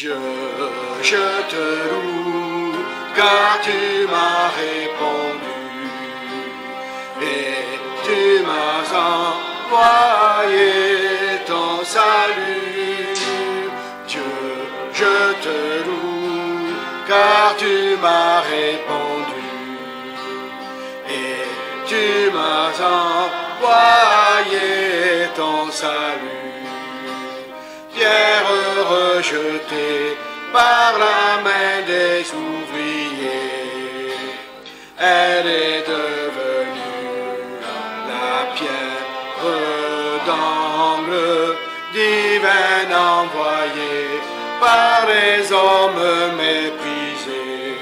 Dieu, je te loue, car tu m'as répondu, et tu m'as envoyé ton salut. Dieu, je te loue, car tu m'as répondu, et tu m'as envoyé ton salut. Pierre rejetée par la main des ouvriers, elle est devenue la pierre d'angle divine envoyée par les hommes méprisés.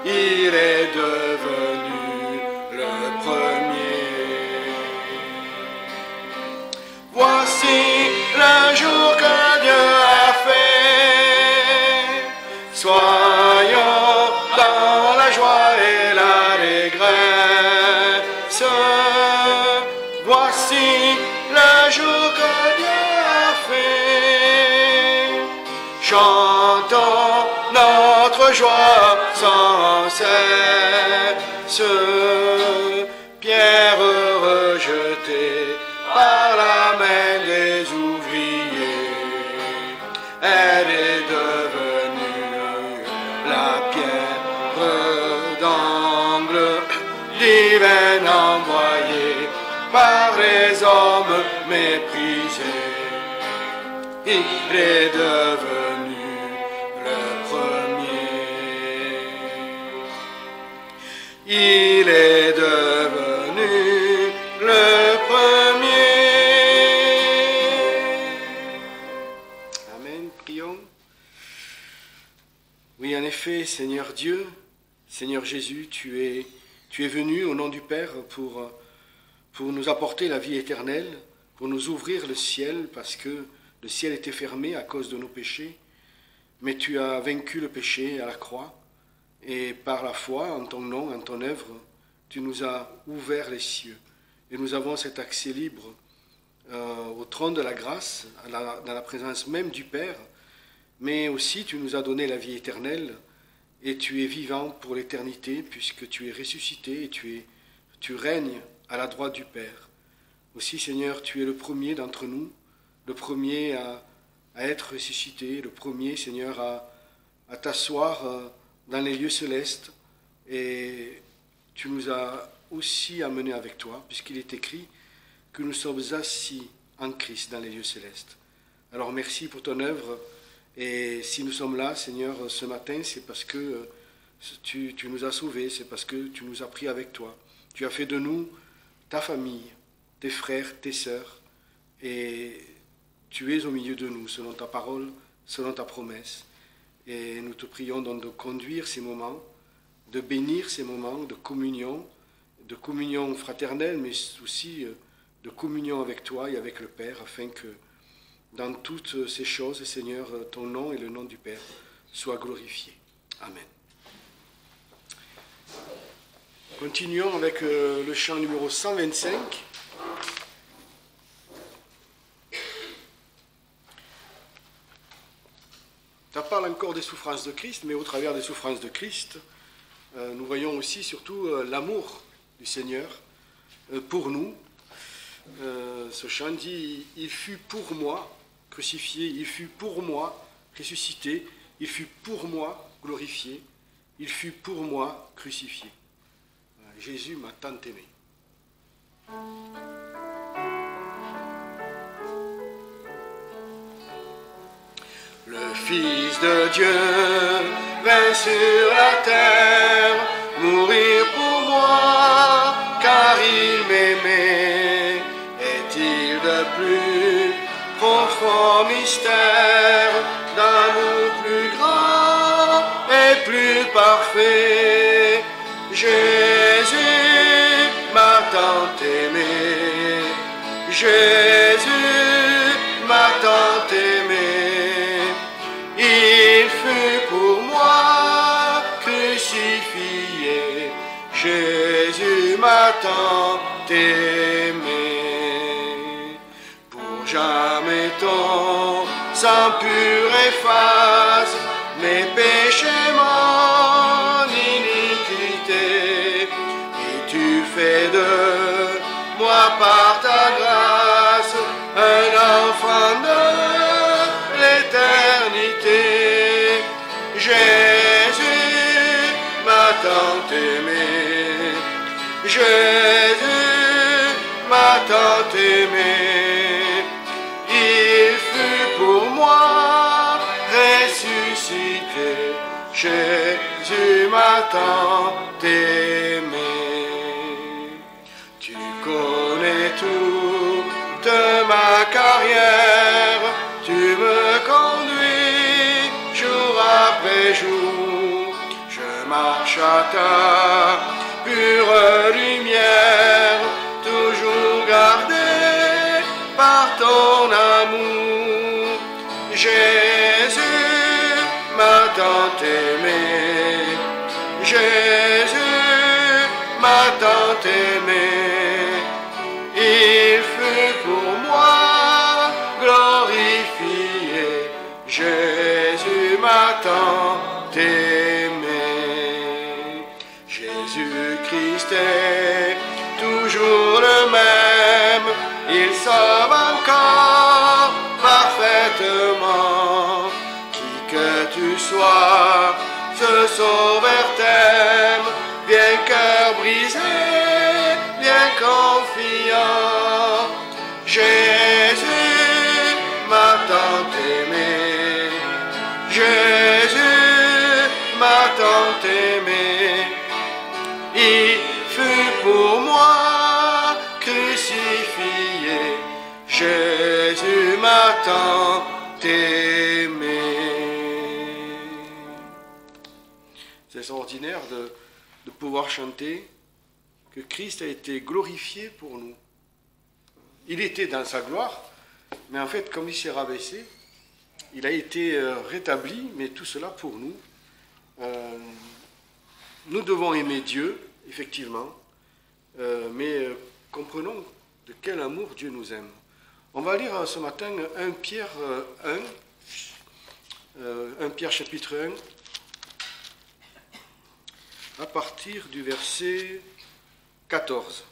Il est devenu le premier. Voici le jour que Dieu a fait. Soyons dans la joie et l'allégresse. Voici le jour que Dieu a fait. Chantons notre joie sans cesse. Pierre rejetée par la main des ouvriers, elle est devenue la pierre d'angle divine envoyée par les hommes méprisés. Il est devenu le premier. Il est devenu le premier. Amen. Prions. Oui, en effet, Seigneur Dieu, Seigneur Jésus, tu es venu au nom du Père pour nous apporter la vie éternelle, pour nous ouvrir le ciel, parce que le ciel était fermé à cause de nos péchés, mais tu as vaincu le péché à la croix, et par la foi en ton nom, en ton œuvre, tu nous as ouvert les cieux. Et nous avons cet accès libre au trône de la grâce, dans la présence même du Père, mais aussi tu nous as donné la vie éternelle, et tu es vivant pour l'éternité, puisque tu es ressuscité, et tu règnes à la droite du Père. Aussi, Seigneur, tu es le premier d'entre nous, le premier à être ressuscité, le premier, Seigneur, à t'asseoir dans les lieux célestes, et tu nous as aussi amenés avec toi, puisqu'il est écrit que nous sommes assis en Christ dans les lieux célestes. Alors merci pour ton œuvre, et si nous sommes là, Seigneur, ce matin, c'est parce que tu nous as sauvés, c'est parce que tu nous as pris avec toi. Tu as fait de nous ta famille, tes frères, tes sœurs, et tu es au milieu de nous, selon ta parole, selon ta promesse. Et nous te prions donc de conduire ces moments, de bénir ces moments de communion fraternelle, mais aussi de communion avec toi et avec le Père, afin que dans toutes ces choses, Seigneur, ton nom et le nom du Père soient glorifiés. Amen. Continuons avec le chant numéro 125. Ça parle encore des souffrances de Christ, mais au travers des souffrances de Christ, nous voyons aussi surtout l'amour du Seigneur pour nous. Ce chant dit « Il fut pour moi crucifié, il fut pour moi ressuscité, il fut pour moi glorifié, il fut pour moi crucifié. » Jésus m'a tant aimé. Le Fils de Dieu vint sur la terre, mourir pour moi, car il m'aimait. Est-il de plus profond mystère, d'amour plus grand et plus parfait? Jésus m'a tant aimé, Jésus m'a tant aimé, il fut pour moi crucifié, Jésus m'a tant aimé. Pour jamais ton sang pur efface mes péchés, mon iniquité, et tu fais de moi par ta grâce un enfant de l'éternité. Jésus m'a tant aimé, Jésus m'a tant aimé, il fut pour moi ressuscité, Jésus m'a tant aimé. Tu connais toute ma carrière, tu me conduis jour après jour, je marche à ta pure lumière, toujours gardé par ton amour. Jésus m'a tant aimé, Jésus m'a tant aimé, il fut pour moi glorifié, Jésus m'a tant aimé. Jésus-Christ est toujours le même, il sauve encore parfaitement. Qui que tu sois, ce sauveur t'aime, bien cœur brisé, bien confiant. Jésus m'a tant aimé, Jésus m'a tant aimé, il fut pour moi crucifié, Jésus m'a tant aimé. C'est extraordinaire de pouvoir chanter que Christ a été glorifié pour nous. Il était dans sa gloire, mais en fait, comme il s'est rabaissé, il a été rétabli, mais tout cela pour nous. Nous devons aimer Dieu, effectivement, mais comprenons de quel amour Dieu nous aime. On va lire ce matin 1 Pierre 1 Pierre chapitre 1, à partir du verset 14.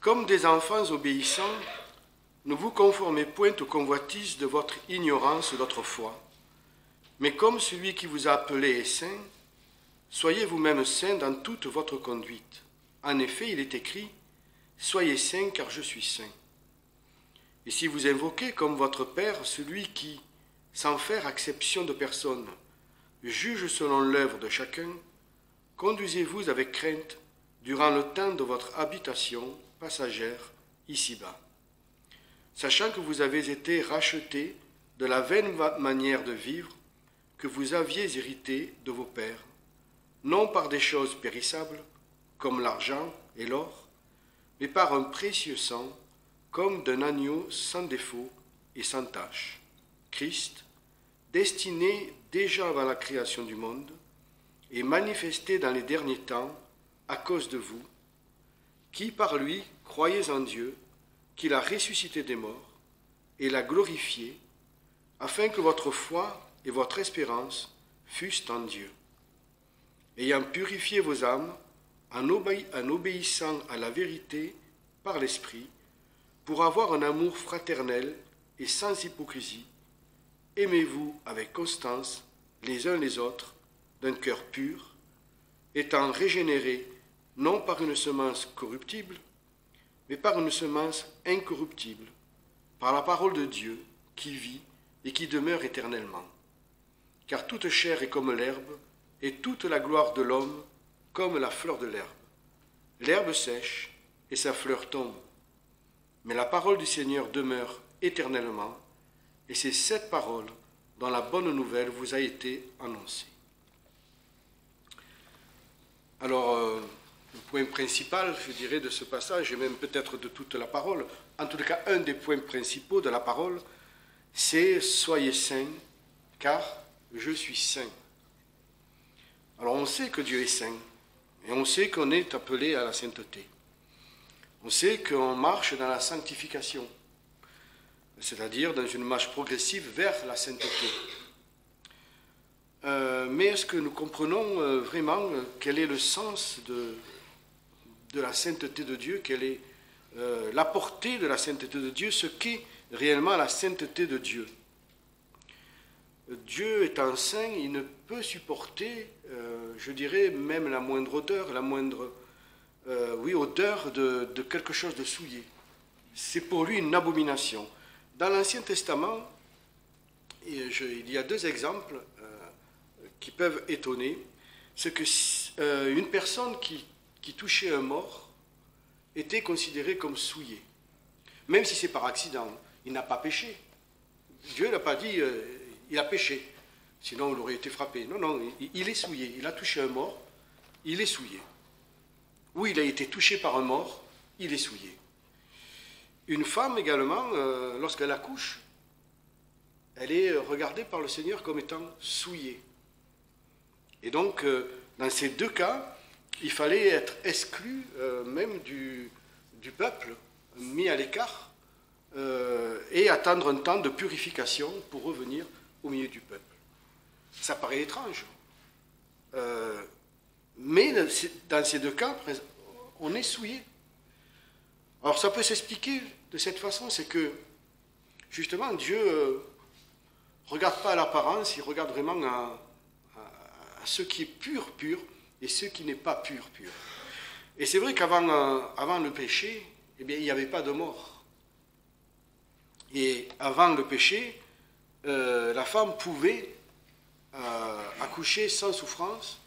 Comme des enfants obéissants, ne vous conformez point aux convoitises de votre ignorance d'autrefois, mais comme celui qui vous a appelé est saint, soyez vous-même saints dans toute votre conduite. En effet, il est écrit, « Soyez saints, car je suis saint. » Et si vous invoquez comme votre Père celui qui, sans faire acception de personne, juge selon l'œuvre de chacun, conduisez-vous avec crainte durant le temps de votre habitation passagère ici-bas, sachant que vous avez été rachetés de la vaine manière de vivre que vous aviez héritée de vos pères, non par des choses périssables, comme l'argent et l'or, mais par un précieux sang, comme d'un agneau sans défaut et sans tache, Christ, destiné déjà avant la création du monde, et manifesté dans les derniers temps à cause de vous, qui par lui croyez en Dieu, qu'il a ressuscité des morts et l'a glorifié, afin que votre foi et votre espérance fussent en Dieu. Ayant purifié vos âmes, en obéissant à la vérité par l'Esprit, pour avoir un amour fraternel et sans hypocrisie, aimez-vous avec constance les uns les autres d'un cœur pur, étant régénérés non par une semence corruptible, mais par une semence incorruptible, par la parole de Dieu qui vit et qui demeure éternellement. Car toute chair est comme l'herbe, et toute la gloire de l'homme comme la fleur de l'herbe. L'herbe sèche et sa fleur tombe, mais la parole du Seigneur demeure éternellement, et c'est cette parole dont la bonne nouvelle vous a été annoncée. Alors, le point principal, je dirais, de ce passage, et même peut-être de toute la parole, en tout cas un des points principaux de la parole, c'est « Soyez saints, car je suis saint. Alors on sait que Dieu est saint, et on sait qu'on est appelé à la sainteté. On sait qu'on marche dans la sanctification, c'est-à-dire dans une marche progressive vers la sainteté. Mais est-ce que nous comprenons vraiment quel est le sens de la sainteté de Dieu, quelle est la portée de la sainteté de Dieu, ce qu'est réellement la sainteté de Dieu? Dieu étant saint, il ne peut supporter, je dirais, même la moindre odeur, la moindre odeur de quelque chose de souillé. C'est pour lui une abomination. Dans l'Ancien Testament, il y a deux exemples qui peuvent étonner. C'est que une personne qui touchait un mort était considérée comme souillée. Même si c'est par accident, il n'a pas péché. Dieu n'a pas dit il a péché, sinon il aurait été frappé. Non, non, il est souillé. Il a touché un mort, il est souillé. Ou il a été touché par un mort, il est souillé. Une femme également, lorsqu'elle accouche, elle est regardée par le Seigneur comme étant souillée. Et donc, dans ces deux cas, il fallait être exclu même du peuple, mis à l'écart, et attendre un temps de purification pour revenir au milieu du peuple. Ça paraît étrange. Mais dans ces deux cas, on est souillé. Alors ça peut s'expliquer de cette façon, c'est que justement Dieu ne regarde pas à l'apparence, il regarde vraiment à ce qui est pur, pur, et ce qui n'est pas pur, pur. Et c'est vrai qu'avant le péché, eh bien, il n'y avait pas de mort. Et avant le péché, la femme pouvait accoucher sans souffrance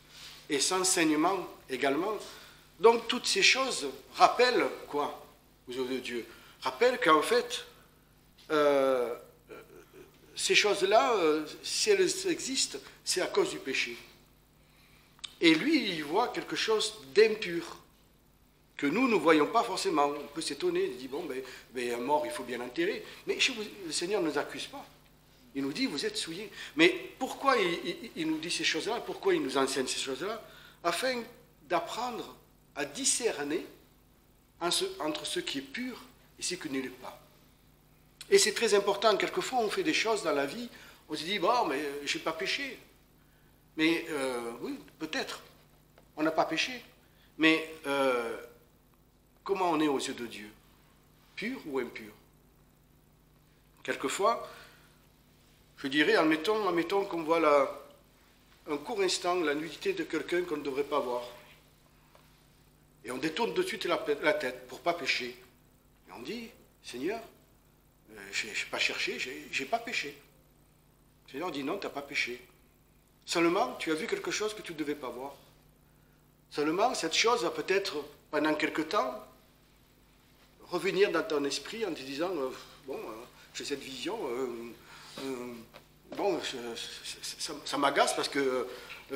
et sans saignement également. Donc toutes ces choses rappellent quoi aux yeux de Dieu? Rappellent qu'en fait, ces choses-là, si elles existent, c'est à cause du péché. Et lui, il voit quelque chose d'impur, que nous ne voyons pas forcément. On peut s'étonner, il dit, bon, un mort, il faut bien l'enterrer. Mais chez vous, le Seigneur ne nous accuse pas. Il nous dit, vous êtes souillés. Mais pourquoi il nous dit ces choses-là? Pourquoi il nous enseigne ces choses-là? Afin d'apprendre à discerner entre ce qui est pur et ce qui ne l'est pas. Et c'est très important. Quelquefois, on fait des choses dans la vie, on se dit, bon, mais je n'ai pas péché. Mais oui, peut-être, on n'a pas péché. Mais comment on est aux yeux de Dieu? Pur ou impur? Quelquefois, je dirais, admettons qu'on voit un court instant la nudité de quelqu'un qu'on ne devrait pas voir. Et on détourne de suite la tête pour ne pas pécher. Et on dit, Seigneur, je n'ai pas cherché, je n'ai pas péché. Le Seigneur dit, non, tu n'as pas péché. Seulement, tu as vu quelque chose que tu ne devais pas voir. Seulement, cette chose va peut-être, pendant quelque temps, revenir dans ton esprit en te disant, j'ai cette vision, ça m'agace parce que,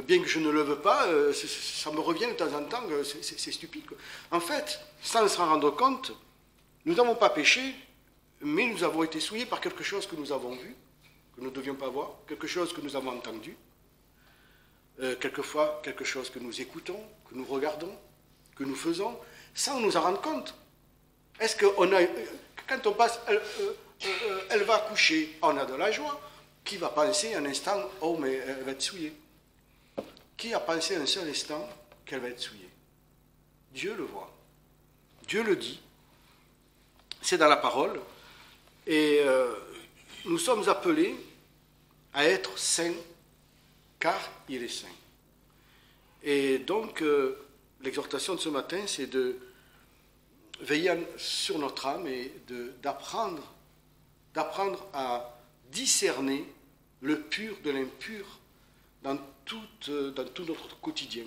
bien que je ne le veux pas, ça me revient de temps en temps, c'est stupide, quoi. En fait, sans se rendre compte, nous n'avons pas péché, mais nous avons été souillés par quelque chose que nous avons vu, que nous ne devions pas voir, quelque chose que nous avons entendu, quelquefois quelque chose que nous écoutons, que nous regardons, que nous faisons, sans nous en rendre compte. Est-ce qu'on a, quand on passe, elle va coucher, on a de la joie. Qui va penser un instant, oh mais elle va être souillée? Qui a pensé un seul instant qu'elle va être souillée? Dieu le voit. Dieu le dit. C'est dans la parole. Et nous sommes appelés à être saints, car il est saint. Et donc, l'exhortation de ce matin, c'est de veiller sur notre âme et d'apprendre à discerner le pur de l'impur dans tout notre quotidien,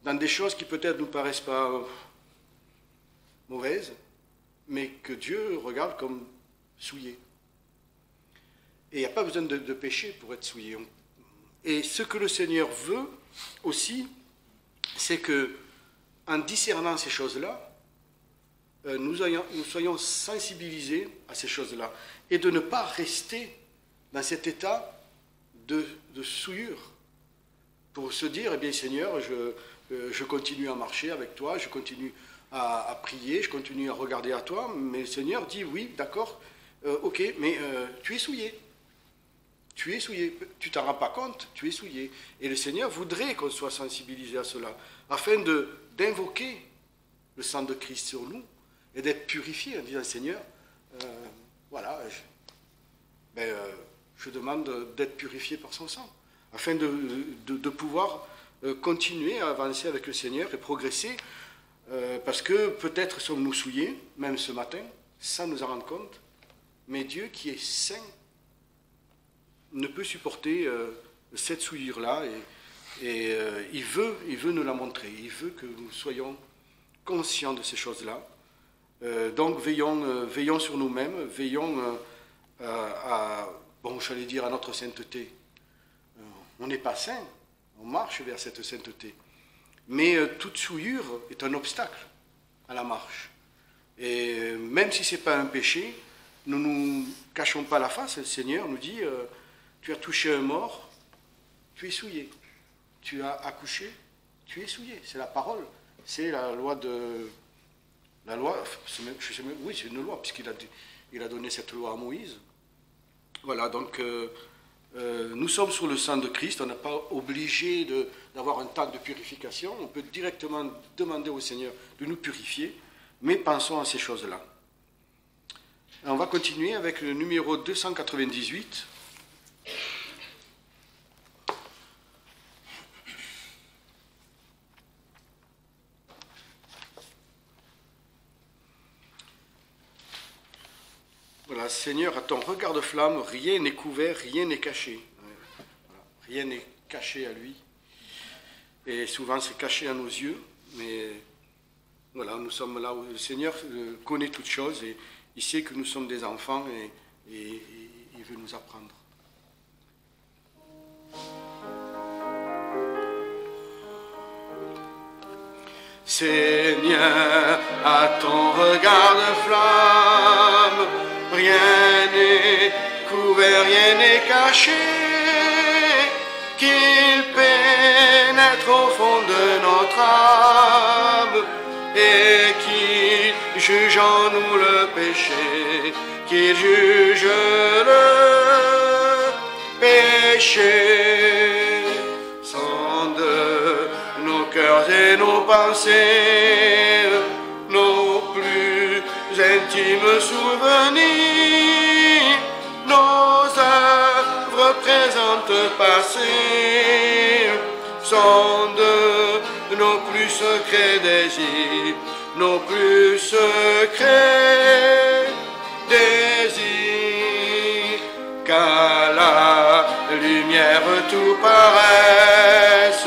dans des choses qui peut-être ne nous paraissent pas mauvaises, mais que Dieu regarde comme souillées. Et il n'y a pas besoin de péché pour être souillé. Et ce que le Seigneur veut aussi, c'est que, en discernant ces choses-là, nous soyons sensibilisés à ces choses-là et de ne pas rester dans cet état de souillure, pour se dire, eh bien Seigneur, je continue à marcher avec toi, je continue à prier, je continue à regarder à toi, mais le Seigneur dit, oui, d'accord, ok, mais tu es souillé. Tu es souillé, tu t'en rends pas compte, tu es souillé. Et le Seigneur voudrait qu'on soit sensibilisé à cela, afin d'invoquer le sang de Christ sur nous, et d'être purifié en disant, Seigneur, voilà, je demande d'être purifié par son sang, afin de pouvoir continuer à avancer avec le Seigneur et progresser, parce que peut-être sommes-nous souillés, même ce matin, sans nous en rendre compte, mais Dieu qui est saint ne peut supporter cette souillure-là, et il veut nous la montrer, il veut que nous soyons conscients de ces choses-là. Donc veillons sur nous-mêmes, veillons j'allais dire à notre sainteté. On n'est pas saint, on marche vers cette sainteté. Mais toute souillure est un obstacle à la marche. Et même si ce n'est pas un péché, nous ne nous cachons pas la face. Le Seigneur nous dit, tu as touché un mort, tu es souillé. Tu as accouché, tu es souillé. C'est la parole, c'est la loi de... La loi, oui, c'est une loi, puisqu'il a donné cette loi à Moïse. Voilà, donc nous sommes sur le sang de Christ, on n'est pas obligé d'avoir un temps de purification, on peut directement demander au Seigneur de nous purifier, mais pensons à ces choses-là. On va continuer avec le numéro 298. Voilà, Seigneur, à ton regard de flamme, rien n'est couvert, rien n'est caché. Voilà, rien n'est caché à lui. Et souvent, c'est caché à nos yeux. Mais voilà, nous sommes là où le Seigneur connaît toutes choses et il sait que nous sommes des enfants et il veut nous apprendre. Seigneur, à ton regard de flamme, rien n'est couvert, rien n'est caché, qu'il pénètre au fond de notre âme et qu'il juge en nous le péché, qu'il juge le péché. Cœurs et nos pensées, nos plus intimes souvenirs, nos œuvres présentes passées, sont de nos plus secrets désirs, nos plus secrets désirs, qu'à la lumière tout paraisse,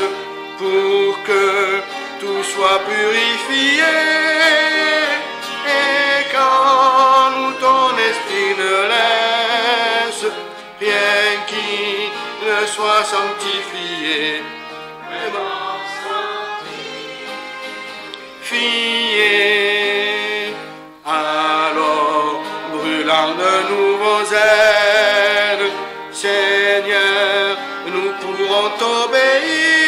pour que tout soit purifié, et quand nous ton esprit ne laisse rien qui ne soit sanctifié, alors brûlant de nouveaux ailes, Seigneur, nous pourrons t'obéir.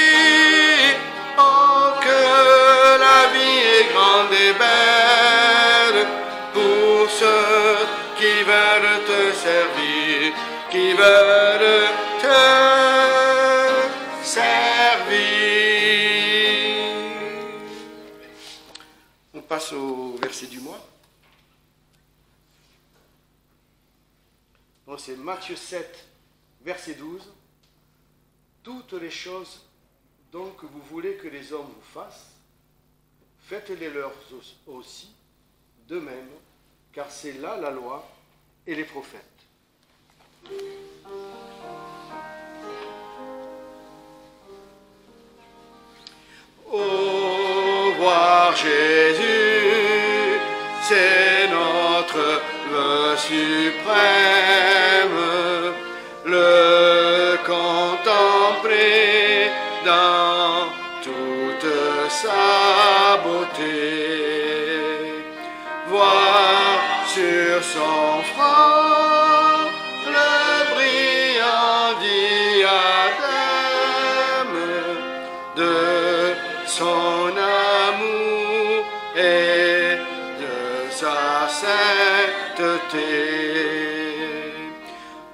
Grande et belle pour ceux qui veulent te servir, qui veulent te servir. On passe au verset du mois. Donc c'est Matthieu 7, verset 12. Toutes les choses donc que vous voulez que les hommes vous fassent, faites-les leurs aussi, de même, car c'est là la loi et les prophètes. Oh, voir Jésus, c'est notre vœu suprême, le contempler dans toute sa beauté, voir sur son front le brillant diamant ta sainteté.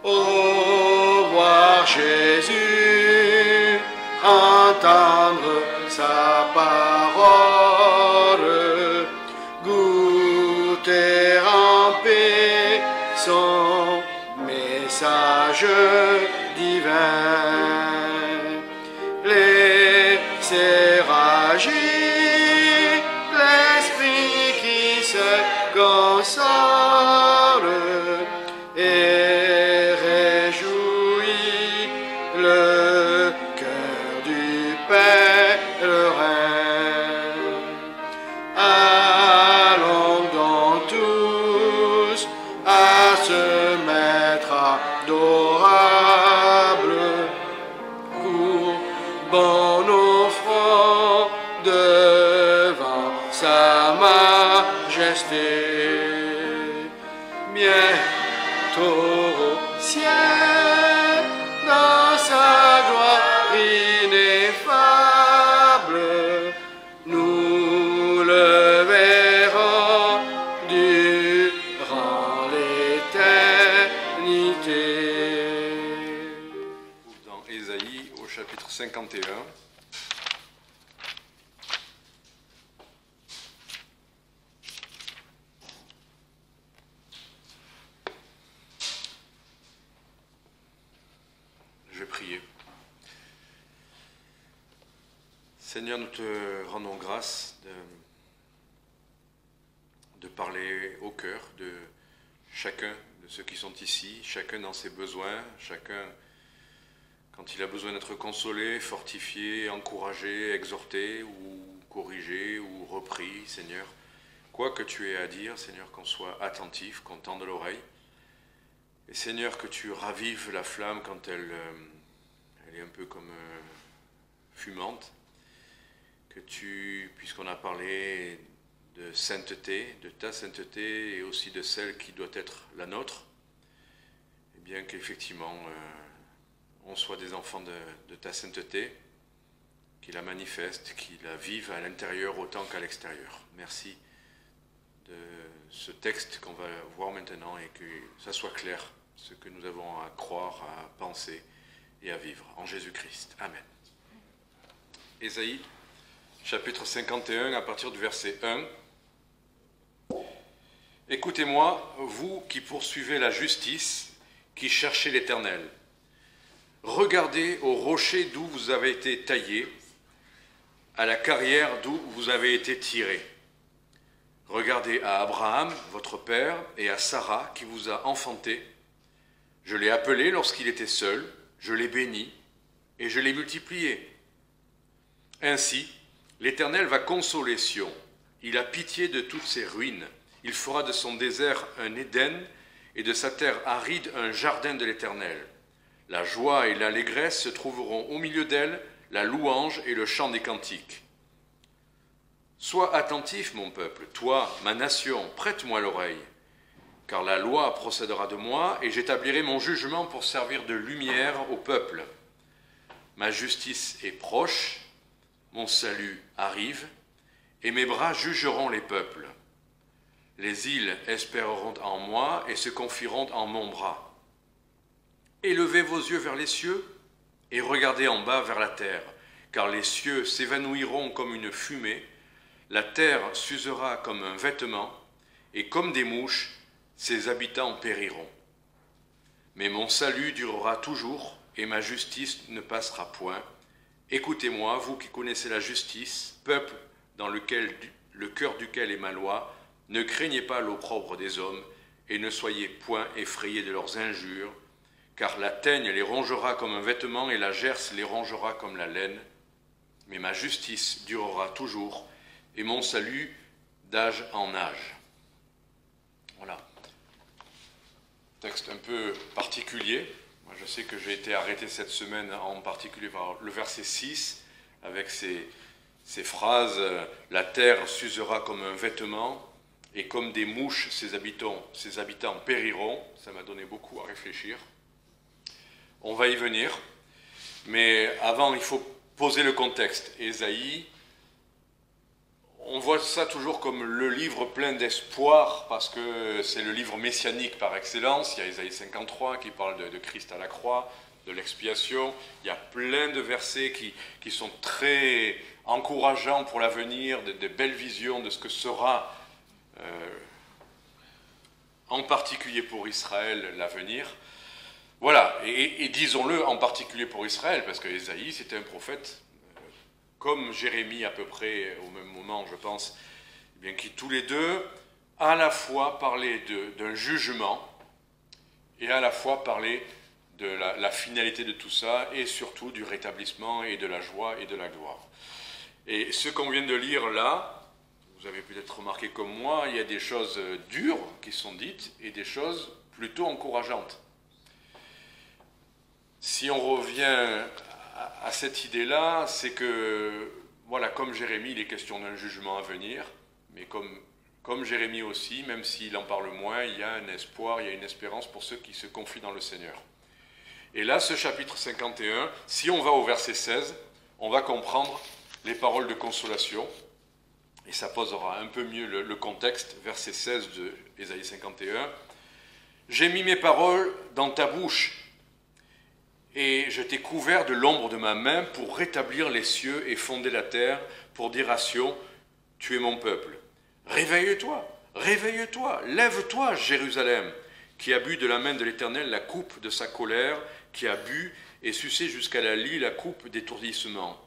Oh, voir Jésus, entendre sa parole, goûter en paix son message divin. Laisser agir l'esprit qui se console et réjouit le cœur du pèlerin. Allons donc tous à se mettre adorable, courbons nos fronts devant sa majesté. Bientôt au ciel, dans sa gloire ineffable, nous le verrons durant l'éternité. Dans Ésaïe au chapitre 51. Je vais prier. Seigneur, nous te rendons grâce de parler au cœur de chacun de ceux qui sont ici, chacun dans ses besoins, chacun quand il a besoin d'être consolé, fortifié, encouragé, exhorté ou corrigé ou repris, Seigneur. Quoi que tu aies à dire, Seigneur, qu'on soit attentif, qu'on tende l'oreille. Et Seigneur, que tu ravives la flamme quand elle est un peu comme fumante. Que tu, puisqu'on a parlé de sainteté, de ta sainteté et aussi de celle qui doit être la nôtre, et bien qu'effectivement on soit des enfants de ta sainteté, qui la manifeste, qui la vive à l'intérieur autant qu'à l'extérieur. Merci de ce texte qu'on va voir maintenant et que ça soit clair, ce que nous avons à croire, à penser et à vivre en Jésus-Christ. Amen. Ésaïe, chapitre 51, à partir du verset 1. Écoutez-moi, vous qui poursuivez la justice, qui cherchez l'Éternel. Regardez au rocher d'où vous avez été taillé, à la carrière d'où vous avez été tiré. Regardez à Abraham, votre père, et à Sarah, qui vous a enfanté. Je l'ai appelé lorsqu'il était seul, je l'ai béni, et je l'ai multiplié. Ainsi, l'Éternel va consoler Sion. Il a pitié de toutes ses ruines. Il fera de son désert un Éden, et de sa terre aride un jardin de l'Éternel. La joie et l'allégresse se trouveront au milieu d'elle, la louange et le chant des cantiques. Sois attentif, mon peuple, toi, ma nation, prête-moi l'oreille, car la loi procédera de moi, et j'établirai mon jugement pour servir de lumière au peuple. Ma justice est proche, mon salut arrive, et mes bras jugeront les peuples. Les îles espéreront en moi et se confieront en mon bras. Élevez vos yeux vers les cieux et regardez en bas vers la terre, car les cieux s'évanouiront comme une fumée, la terre s'usera comme un vêtement, et comme des mouches, ses habitants périront. Mais mon salut durera toujours, et ma justice ne passera point. Écoutez-moi, vous qui connaissez la justice, peuple dans lequel le cœur duquel est ma loi, ne craignez pas l'opprobre des hommes, et ne soyez point effrayés de leurs injures, car la teigne les rongera comme un vêtement et la gerce les rongera comme la laine. Mais ma justice durera toujours, et mon salut d'âge en âge. Voilà. Texte un peu particulier. Moi, je sais que j'ai été arrêté cette semaine, en particulier par le verset 6, avec ces phrases « La terre s'usera comme un vêtement, et comme des mouches, ses habitants périront ». Ça m'a donné beaucoup à réfléchir. On va y venir, mais avant, il faut poser le contexte. Ésaïe, On voit ça toujours comme le livre plein d'espoir, parce que c'est le livre messianique par excellence. Il y a Ésaïe 53 qui parle de Christ à la croix, de l'expiation. Il y a plein de versets qui sont très encourageants pour l'avenir, de belles visions de ce que sera, en particulier pour Israël, l'avenir. Voilà, et disons-le en particulier pour Israël, parce que Ésaïe, c'était un prophète comme Jérémie à peu près au même moment, je pense, eh bien, qui tous les deux, à la fois parlaient d'un jugement et à la fois parlaient de la finalité de tout ça et surtout du rétablissement et de la joie et de la gloire. Et ce qu'on vient de lire là, vous avez peut-être remarqué comme moi, il y a des choses dures qui sont dites et des choses plutôt encourageantes. Si on revient à cette idée-là, c'est que, voilà, comme Jérémie, il est question d'un jugement à venir, mais comme Jérémie aussi, même s'il en parle moins, il y a un espoir, il y a une espérance pour ceux qui se confient dans le Seigneur. Et là, ce chapitre 51, si on va au verset 16, on va comprendre les paroles de consolation, et ça posera un peu mieux le contexte, verset 16 de Ésaïe 51. « J'ai mis mes paroles dans ta bouche, et je t'ai couvert de l'ombre de ma main pour rétablir les cieux et fonder la terre, pour dire à Sion, tu es mon peuple. Réveille-toi, réveille-toi, lève-toi, Jérusalem, qui a bu de la main de l'Éternel la coupe de sa colère, qui a bu et sucé jusqu'à la lie la coupe d'étourdissement.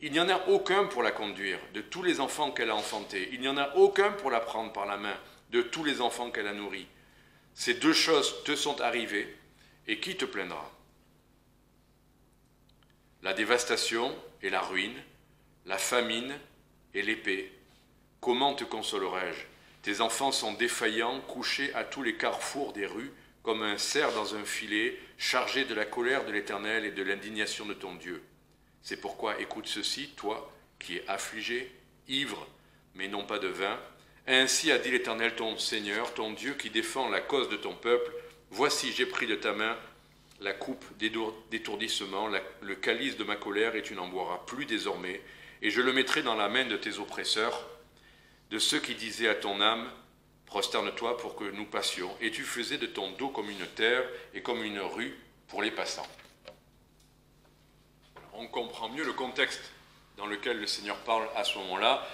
Il n'y en a aucun pour la conduire, de tous les enfants qu'elle a enfantés. Il n'y en a aucun pour la prendre par la main, de tous les enfants qu'elle a nourris. Ces deux choses te sont arrivées, et qui te plaindra ? La dévastation et la ruine, la famine et l'épée. Comment te consolerai-je ? Tes enfants sont défaillants, couchés à tous les carrefours des rues, comme un cerf dans un filet, chargé de la colère de l'Éternel et de l'indignation de ton Dieu. C'est pourquoi écoute ceci, toi qui es affligé, ivre, mais non pas de vin. Ainsi a dit l'Éternel ton Seigneur, ton Dieu qui défend la cause de ton peuple. Voici, j'ai pris de ta main la coupe d'étourdissement, le calice de ma colère, et tu n'en boiras plus désormais, et je le mettrai dans la main de tes oppresseurs, de ceux qui disaient à ton âme, prosterne-toi pour que nous passions, et tu faisais de ton dos comme une terre et comme une rue pour les passants. On comprend mieux le contexte dans lequel le Seigneur parle à ce moment-là,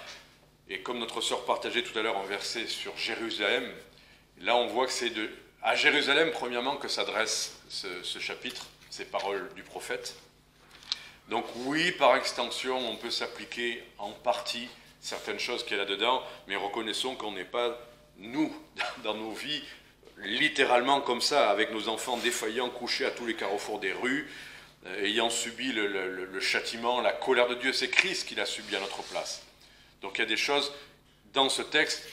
et comme notre sœur partageait tout à l'heure un verset sur Jérusalem, là on voit que c'est à Jérusalem, premièrement, que s'adresse ce chapitre, ces paroles du prophète. Donc oui, par extension, on peut s'appliquer en partie certaines choses qu'il y a là-dedans, mais reconnaissons qu'on n'est pas, nous, dans nos vies, littéralement comme ça, avec nos enfants défaillants, couchés à tous les carrefours des rues, ayant subi le châtiment, la colère de Dieu. C'est Christ qui l'a subi à notre place. Donc il y a des choses dans ce texte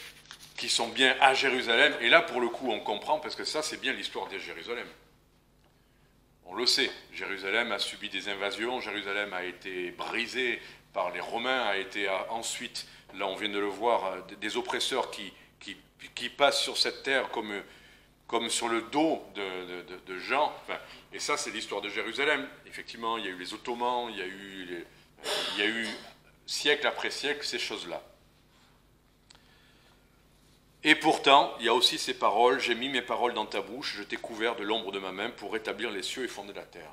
qui sont bien à Jérusalem, et là pour le coup on comprend, parce que ça c'est bien l'histoire de Jérusalem. On le sait, Jérusalem a subi des invasions, Jérusalem a été brisée par les Romains, a été ensuite, là on vient de le voir, des oppresseurs qui passent sur cette terre comme sur le dos de gens, enfin, et ça c'est l'histoire de Jérusalem. Effectivement, il y a eu les Ottomans, il y a eu siècle après siècle ces choses-là. Et pourtant, il y a aussi ces paroles, j'ai mis mes paroles dans ta bouche, je t'ai couvert de l'ombre de ma main pour rétablir les cieux et fonder la terre.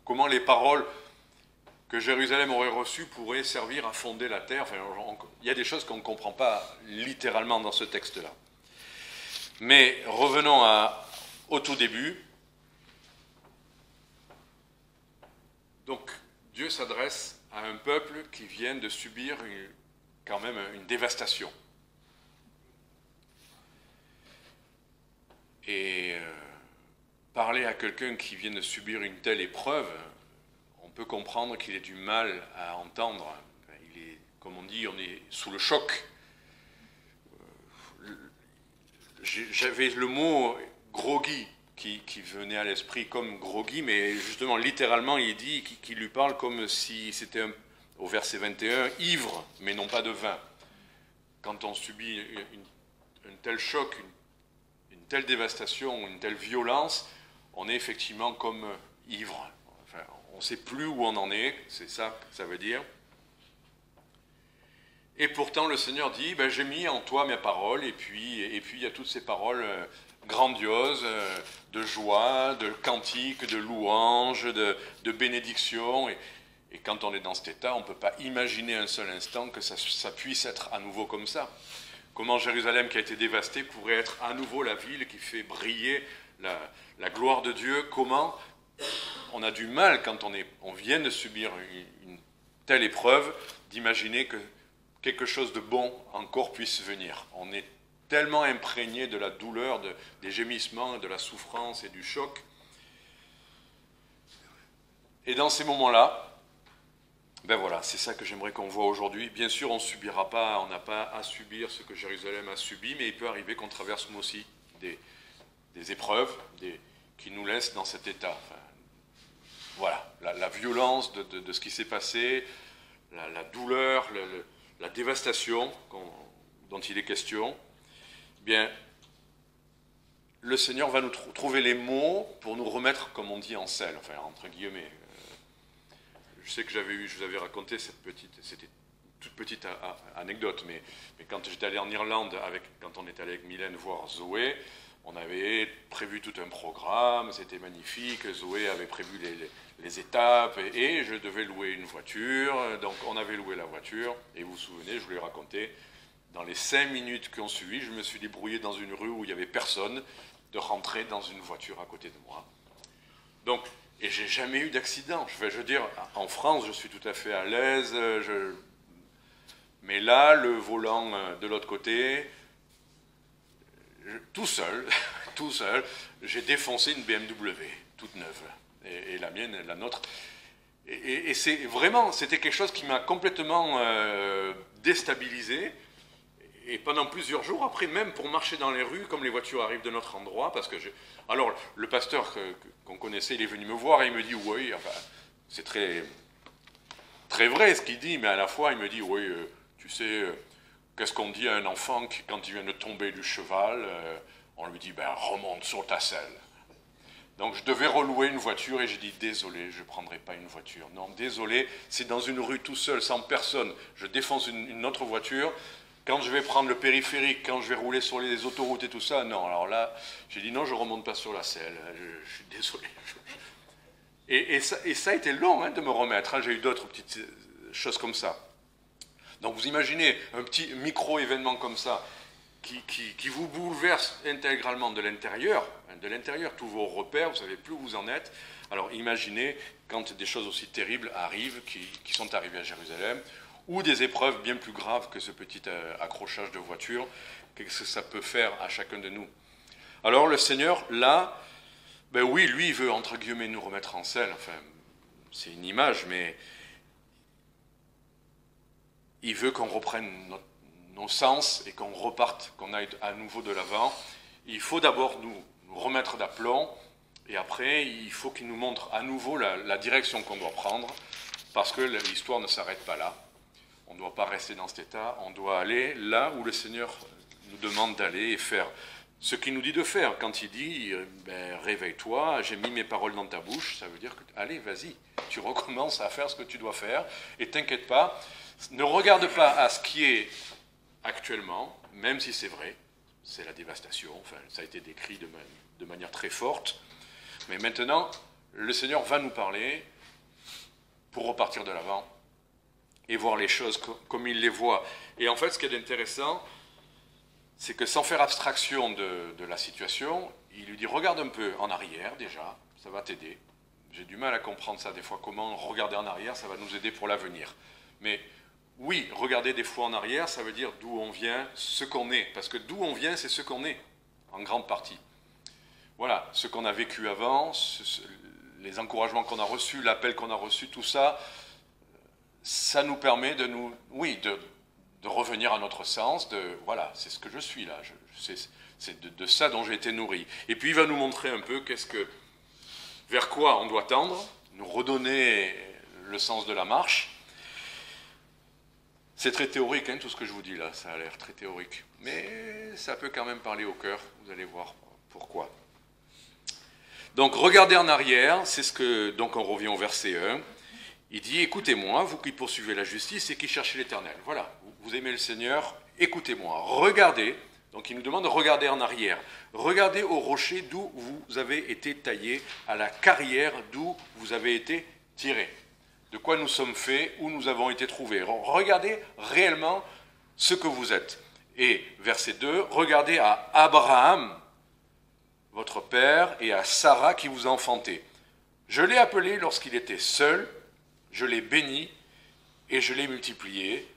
Comment les paroles que Jérusalem aurait reçues pourraient servir à fonder la terre? Enfin, il y a des choses qu'on ne comprend pas littéralement dans ce texte-là. Mais revenons au tout début. Donc, Dieu s'adresse à un peuple qui vient de subir quand même une dévastation. Et parler à quelqu'un qui vient de subir une telle épreuve, on peut comprendre qu'il ait du mal à entendre. Comme on dit, on est sous le choc. J'avais le mot groggy qui venait à l'esprit comme groggy, mais justement, littéralement, il dit qu'il lui parle comme si c'était, au verset 21, ivre, mais non pas de vin. Quand on subit un tel choc, une telle dévastation, une telle violence, on est effectivement comme ivre. Enfin, on ne sait plus où on en est, c'est ça que ça veut dire. Et pourtant, le Seigneur dit, ben, j'ai mis en toi mes paroles, et puis il y a toutes ces paroles grandioses, de joie, de cantiques, de louanges, de bénédictions. Et quand on est dans cet état, on ne peut pas imaginer un seul instant que ça puisse être à nouveau comme ça. Comment Jérusalem, qui a été dévastée, pourrait être à nouveau la ville qui fait briller la gloire de Dieu. Comment on a du mal, quand on vient de subir une telle épreuve, d'imaginer que quelque chose de bon encore puisse venir. On est tellement imprégné de la douleur, des gémissements, de la souffrance et du choc. Et dans ces moments-là, ben voilà, c'est ça que j'aimerais qu'on voit aujourd'hui. Bien sûr, on subira pas, on n'a pas à subir ce que Jérusalem a subi, mais il peut arriver qu'on traverse nous aussi des épreuves qui nous laissent dans cet état. Enfin, voilà, la violence de ce qui s'est passé, la douleur, la dévastation dont il est question. Bien, le Seigneur va nous trouver les mots pour nous remettre, comme on dit, en selle, enfin entre guillemets. Je sais que je vous avais raconté c'était une toute petite anecdote, mais quand j'étais allé en Irlande, quand on est allé avec Mylène voir Zoé, on avait prévu tout un programme, c'était magnifique, Zoé avait prévu les étapes, et je devais louer une voiture, donc on avait loué la voiture, et vous vous souvenez, je vous l'ai raconté, dans les 5 minutes qui ont suivi, je me suis débrouillé dans une rue où il n'y avait personne, de rentrer dans une voiture à côté de moi. Donc, et j'ai jamais eu d'accident. Je veux dire, en France, je suis tout à fait à l'aise. Mais là, le volant de l'autre côté, tout seul, j'ai défoncé une BMW, toute neuve. Et la mienne, la nôtre. Et c'est vraiment, c'était quelque chose qui m'a complètement déstabilisé. Et pendant plusieurs jours, après, même pour marcher dans les rues, comme les voitures arrivent de notre endroit, parce que alors, le pasteur qu'on connaissait, il est venu me voir et il me dit, oui, enfin, c'est très, très vrai ce qu'il dit, mais à la fois, il me dit, oui, tu sais, qu'est-ce qu'on dit à un enfant qui, quand il vient de tomber du cheval, on lui dit, ben, remonte sur ta selle. Donc, je devais relouer une voiture et j'ai dit, désolé, je ne prendrai pas une voiture. Non, désolé, c'est dans une rue tout seul, sans personne, je défonce une autre voiture. Quand je vais prendre le périphérique, quand je vais rouler sur les autoroutes et tout ça, non. Alors là, j'ai dit non, je ne remonte pas sur la selle. Je suis désolé. Et ça a été long de me remettre. J'ai eu d'autres petites choses comme ça. Donc vous imaginez un petit micro-événement comme ça qui vous bouleverse intégralement de l'intérieur. Tous vos repères, vous ne savez plus où vous en êtes. Alors imaginez quand des choses aussi terribles arrivent, qui sont arrivées à Jérusalem, ou des épreuves bien plus graves que ce petit accrochage de voiture, qu'est-ce que ça peut faire à chacun de nous. Alors le Seigneur, là, ben oui, lui, il veut, entre guillemets, nous remettre en selle, enfin, c'est une image, mais il veut qu'on reprenne nos sens et qu'on reparte, qu'on aille à nouveau de l'avant. Il faut d'abord nous remettre d'aplomb, et après, il faut qu'il nous montre à nouveau la direction qu'on doit prendre, parce que l'histoire ne s'arrête pas là. On ne doit pas rester dans cet état, on doit aller là où le Seigneur nous demande d'aller et faire ce qu'il nous dit de faire. Quand il dit ben, réveille-toi, j'ai mis mes paroles dans ta bouche, ça veut dire que allez, vas-y, tu recommences à faire ce que tu dois faire et t'inquiète pas, ne regarde pas à ce qui est actuellement, même si c'est vrai, c'est la dévastation, enfin, ça a été décrit de manière très forte, mais maintenant, le Seigneur va nous parler pour repartir de l'avant et voir les choses comme il les voit. Et en fait, ce qui est intéressant, c'est que sans faire abstraction de la situation, il lui dit, regarde un peu en arrière déjà, ça va t'aider. J'ai du mal à comprendre ça des fois, comment regarder en arrière, ça va nous aider pour l'avenir. Mais oui, regarder des fois en arrière, ça veut dire d'où on vient, ce qu'on est. Parce que d'où on vient, c'est ce qu'on est, en grande partie. Voilà, ce qu'on a vécu avant, les encouragements qu'on a reçus, l'appel qu'on a reçu, tout ça, ça nous permet de revenir à notre sens, voilà, c'est ce que je suis là, c'est de ça dont j'ai été nourri. Et puis il va nous montrer un peu vers quoi on doit tendre, nous redonner le sens de la marche. C'est très théorique, tout ce que je vous dis là, ça a l'air très théorique. Mais ça peut quand même parler au cœur, vous allez voir pourquoi. Donc regardez en arrière, donc on revient au verset 1. Il dit, écoutez-moi, vous qui poursuivez la justice et qui cherchez l'Éternel. Voilà, vous aimez le Seigneur, écoutez-moi, regardez. Donc il nous demande de regarder en arrière. Regardez au rocher d'où vous avez été taillé, à la carrière d'où vous avez été tiré. De quoi nous sommes faits, où nous avons été trouvés. Regardez réellement ce que vous êtes. Et verset 2, regardez à Abraham, votre père, et à Sarah qui vous a enfanté. Je l'ai appelé lorsqu'il était seul, je l'ai béni et je l'ai multiplié.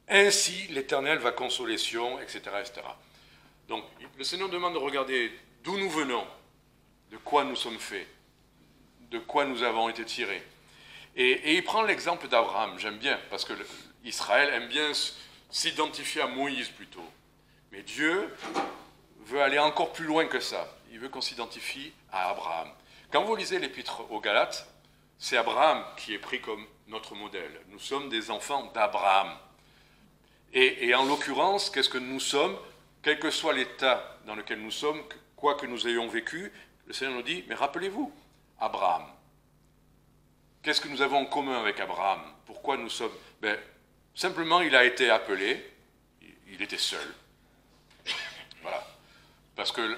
Ainsi l'Éternel va consoler Sion, etc., etc. Donc le Seigneur demande de regarder d'où nous venons, de quoi nous sommes faits, de quoi nous avons été tirés. Et il prend l'exemple d'Abraham, j'aime bien, parce que Israël aime bien s'identifier à Moïse plutôt. Mais Dieu veut aller encore plus loin que ça. Il veut qu'on s'identifie à Abraham. Quand vous lisez l'épître aux Galates, c'est Abraham qui est pris comme notre modèle. Nous sommes des enfants d'Abraham. Et en l'occurrence, qu'est-ce que nous sommes? Quel que soit l'état dans lequel nous sommes, quoi que nous ayons vécu, le Seigneur nous dit, mais rappelez-vous, Abraham. Qu'est-ce que nous avons en commun avec Abraham? Pourquoi nous sommes... Simplement, il a été appelé, il était seul. Voilà. Parce que,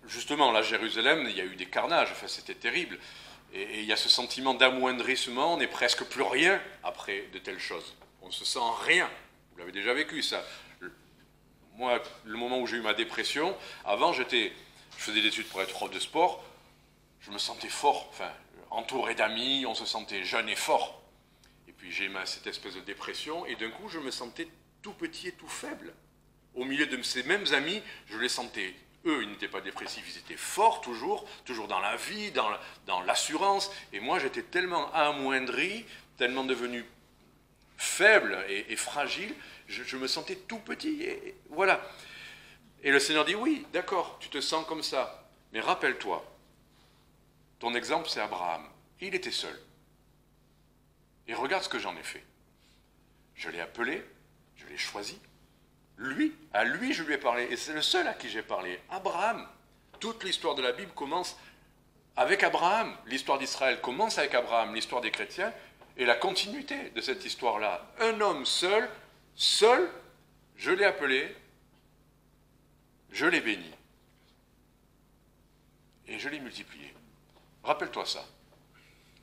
justement, là, Jérusalem, il y a eu des carnages, enfin, c'était terrible. Et il y a ce sentiment d'amoindrissement, on n'est presque plus rien après de telles choses. On ne se sent rien. Vous l'avez déjà vécu, ça. Moi, le moment où j'ai eu ma dépression, avant, je faisais des études pour être prof de sport, je me sentais fort, enfin, entouré d'amis, on se sentait jeune et fort. Et puis j'ai eu cette espèce de dépression, et d'un coup, je me sentais tout petit et tout faible. Au milieu de ces mêmes amis, je les sentais, eux, ils n'étaient pas dépressifs, ils étaient forts toujours dans la vie, dans l'assurance, et moi, j'étais tellement amoindri, tellement devenu faible et fragile, je me sentais tout petit, et voilà. Et le Seigneur dit, oui, d'accord, tu te sens comme ça, mais rappelle-toi, ton exemple, c'est Abraham. Il était seul. Et regarde ce que j'en ai fait. Je l'ai appelé, je l'ai choisi. À lui, je lui ai parlé. Et c'est le seul à qui j'ai parlé. Abraham. Toute l'histoire de la Bible commence avec Abraham. L'histoire d'Israël commence avec Abraham, l'histoire des chrétiens. Et la continuité de cette histoire-là. Un homme seul, je l'ai appelé, je l'ai béni. Et je l'ai multiplié. Rappelle-toi ça.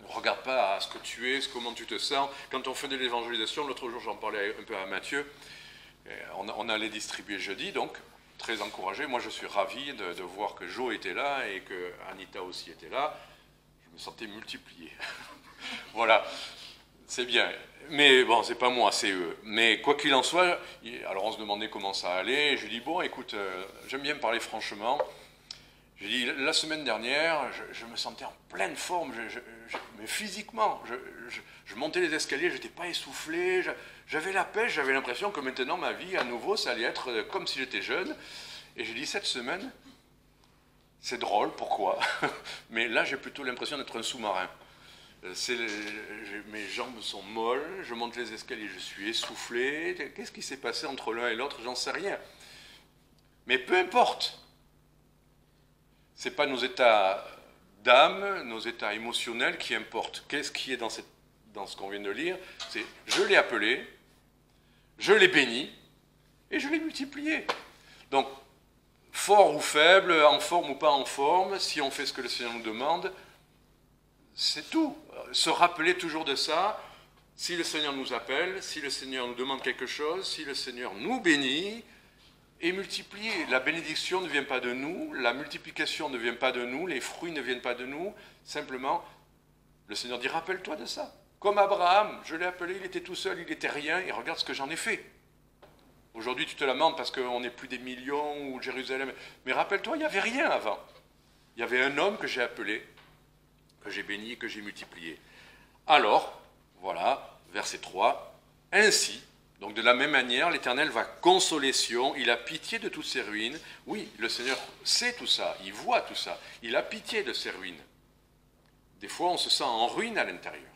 Ne regarde pas à ce que tu es, comment tu te sens. Quand on fait de l'évangélisation, l'autre jour j'en parlais un peu à Mathieu, on allait distribuer jeudi, donc très encouragé. Moi je suis ravi de voir que Jo était là et que Anita aussi était là. Je me sentais multiplié. Voilà, c'est bien. Mais bon, c'est pas moi, c'est eux. Mais quoi qu'il en soit, alors on se demandait comment ça allait. Je lui dis, bon écoute, j'aime bien parler franchement. J'ai dit, la semaine dernière, je me sentais en pleine forme, mais physiquement. Je montais les escaliers, je n'étais pas essoufflé, j'avais la pêche, j'avais l'impression que maintenant ma vie, à nouveau, ça allait être comme si j'étais jeune. Et j'ai dit, cette semaine, c'est drôle, pourquoi? Mais là, j'ai plutôt l'impression d'être un sous-marin. Mes jambes sont molles, je monte les escaliers, je suis essoufflé. Qu'est-ce qui s'est passé entre l'un et l'autre? J'en sais rien. Mais peu importe. Ce n'est pas nos états d'âme, nos états émotionnels qui importent. Qu'est-ce qui est dans ce qu'on vient de lire? C'est je l'ai appelé, je l'ai béni et je l'ai multiplié. Donc, fort ou faible, en forme ou pas en forme, si on fait ce que le Seigneur nous demande, c'est tout. Se rappeler toujours de ça. Si le Seigneur nous appelle, si le Seigneur nous demande quelque chose, si le Seigneur nous bénit, et multiplier. La bénédiction ne vient pas de nous, la multiplication ne vient pas de nous, les fruits ne viennent pas de nous. Simplement, le Seigneur dit, rappelle-toi de ça. Comme Abraham, je l'ai appelé, il était tout seul, il n'était rien, et regarde ce que j'en ai fait. Aujourd'hui, tu te lamentes parce qu'on n'est plus des millions, ou Jérusalem. Mais rappelle-toi, il n'y avait rien avant. Il y avait un homme que j'ai appelé, que j'ai béni, que j'ai multiplié. Alors, voilà, verset 3, ainsi, donc de la même manière, l'Éternel va consoler Sion, il a pitié de toutes ses ruines. Oui, le Seigneur sait tout ça, il voit tout ça, il a pitié de ses ruines. Des fois, on se sent en ruine à l'intérieur.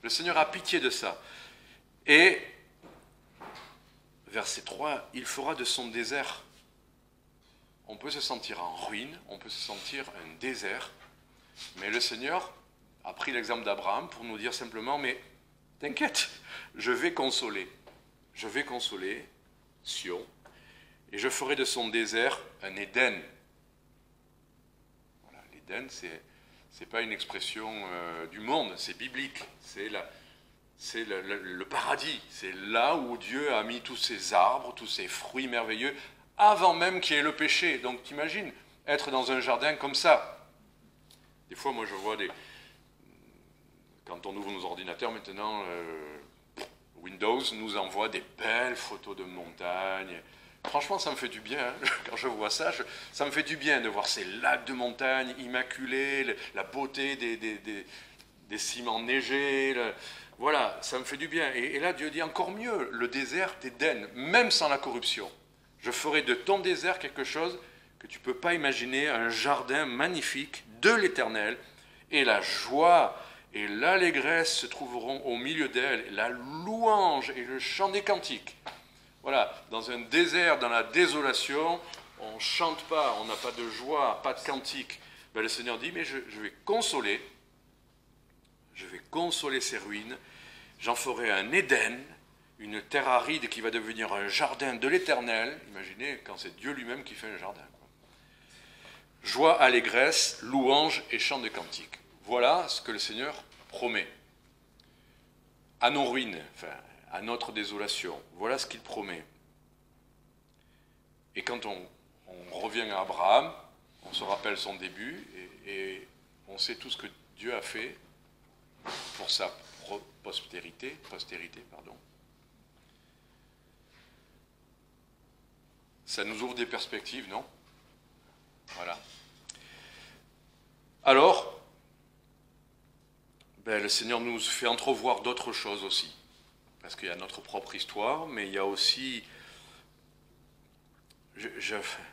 Le Seigneur a pitié de ça. Et, verset 3, il fera de son désert. On peut se sentir en ruine, on peut se sentir un désert, mais le Seigneur a pris l'exemple d'Abraham pour nous dire simplement, mais t'inquiète, je vais consoler. je vais consoler Sion, et je ferai de son désert un Éden. Voilà, l'Éden, c'est pas une expression du monde, c'est biblique, c'est le paradis, c'est là où Dieu a mis tous ses arbres, tous ses fruits merveilleux, avant même qu'il y ait le péché. Donc t'imagines, être dans un jardin comme ça. Des fois, moi je vois quand on ouvre nos ordinateurs maintenant, Windows nous envoie des belles photos de montagnes. Franchement, ça me fait du bien. Hein. Quand je vois ça, ça me fait du bien de voir ces lacs de montagne immaculés, la beauté des ciments neigés. Voilà, ça me fait du bien. Et là, Dieu dit encore mieux, le désert d'Éden, même sans la corruption. Je ferai de ton désert quelque chose que tu ne peux pas imaginer, un jardin magnifique de l'Éternel, et la joie et l'allégresse se trouveront au milieu d'elle, la louange et le chant des cantiques. Voilà, dans un désert, dans la désolation, on ne chante pas, on n'a pas de joie, pas de cantique. Ben, le Seigneur dit, mais je vais consoler ces ruines, j'en ferai un Éden, une terre aride qui va devenir un jardin de l'Éternel. Imaginez quand c'est Dieu lui-même qui fait un jardin. Joie, allégresse, louange et chant de cantique. Voilà ce que le Seigneur promet. À nos ruines, enfin, à notre désolation. Voilà ce qu'il promet. Et quand on revient à Abraham, on se rappelle son début et on sait tout ce que Dieu a fait pour sa postérité. Ça nous ouvre des perspectives, non? Voilà. Alors, le Seigneur nous fait entrevoir d'autres choses aussi. Parce qu'il y a notre propre histoire, mais il y a aussi...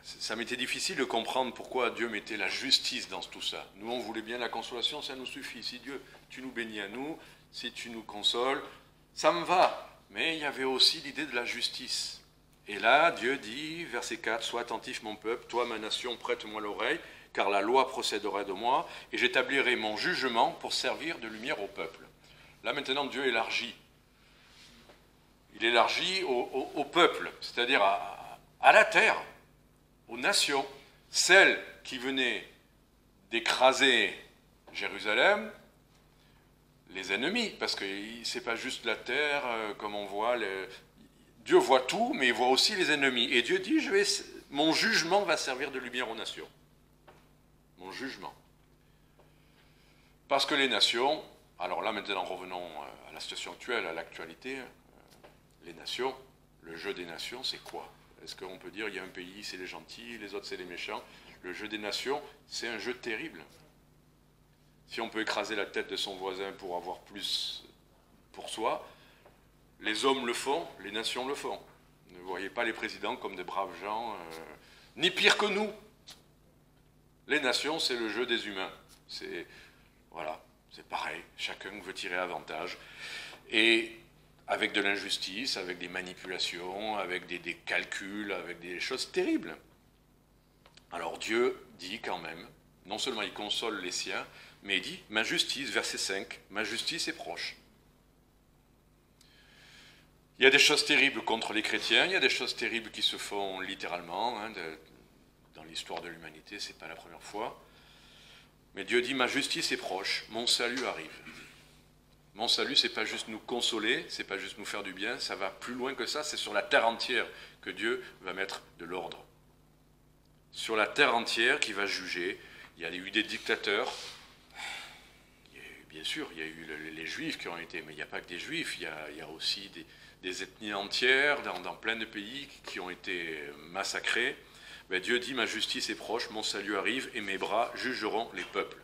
ça m'était difficile de comprendre pourquoi Dieu mettait la justice dans tout ça. Nous, on voulait bien la consolation, ça nous suffit. Si Dieu, tu nous bénis à nous, si tu nous consoles, ça me va. Mais il y avait aussi l'idée de la justice. Et là, Dieu dit, verset 4, « Sois attentif, mon peuple, toi, ma nation, prête-moi l'oreille, car la loi procédera de moi, et j'établirai mon jugement pour servir de lumière au peuple. » Là, maintenant, Dieu élargit. Il élargit au peuple, c'est-à-dire à la terre, aux nations, celles qui venaient d'écraser Jérusalem, les ennemis, parce que ce n'est pas juste la terre, comme on voit, Dieu voit tout, mais il voit aussi les ennemis. Et Dieu dit, mon jugement va servir de lumière aux nations. Mon jugement. Parce que les nations, alors là maintenant revenons à la situation actuelle, à l'actualité, les nations, le jeu des nations, c'est quoi? Est-ce qu'on peut dire, il y a un pays, c'est les gentils, les autres, c'est les méchants? Le jeu des nations, c'est un jeu terrible. Si on peut écraser la tête de son voisin pour avoir plus pour soi, les hommes le font, les nations le font. Ne voyez pas les présidents comme des braves gens, ni pire que nous. Les nations, c'est le jeu des humains. Voilà, c'est pareil, chacun veut tirer avantage. Et avec de l'injustice, avec des manipulations, avec des calculs, avec des choses terribles. Alors Dieu dit quand même, non seulement il console les siens, mais il dit, ma justice, verset 5, ma justice est proche. Il y a des choses terribles contre les chrétiens, il y a des choses terribles qui se font littéralement, dans l'histoire de l'humanité, ce n'est pas la première fois. Mais Dieu dit, ma justice est proche, mon salut arrive. Mon salut, ce n'est pas juste nous consoler, ce n'est pas juste nous faire du bien, ça va plus loin que ça, c'est sur la terre entière que Dieu va mettre de l'ordre. Sur la terre entière qui va juger. Il y a eu des dictateurs, bien sûr, il y a eu les Juifs qui ont été, mais il n'y a pas que des Juifs, il y a aussi des ethnies entières dans plein de pays qui ont été massacrés. Mais Dieu dit, ma justice est proche, mon salut arrive, et mes bras jugeront les peuples.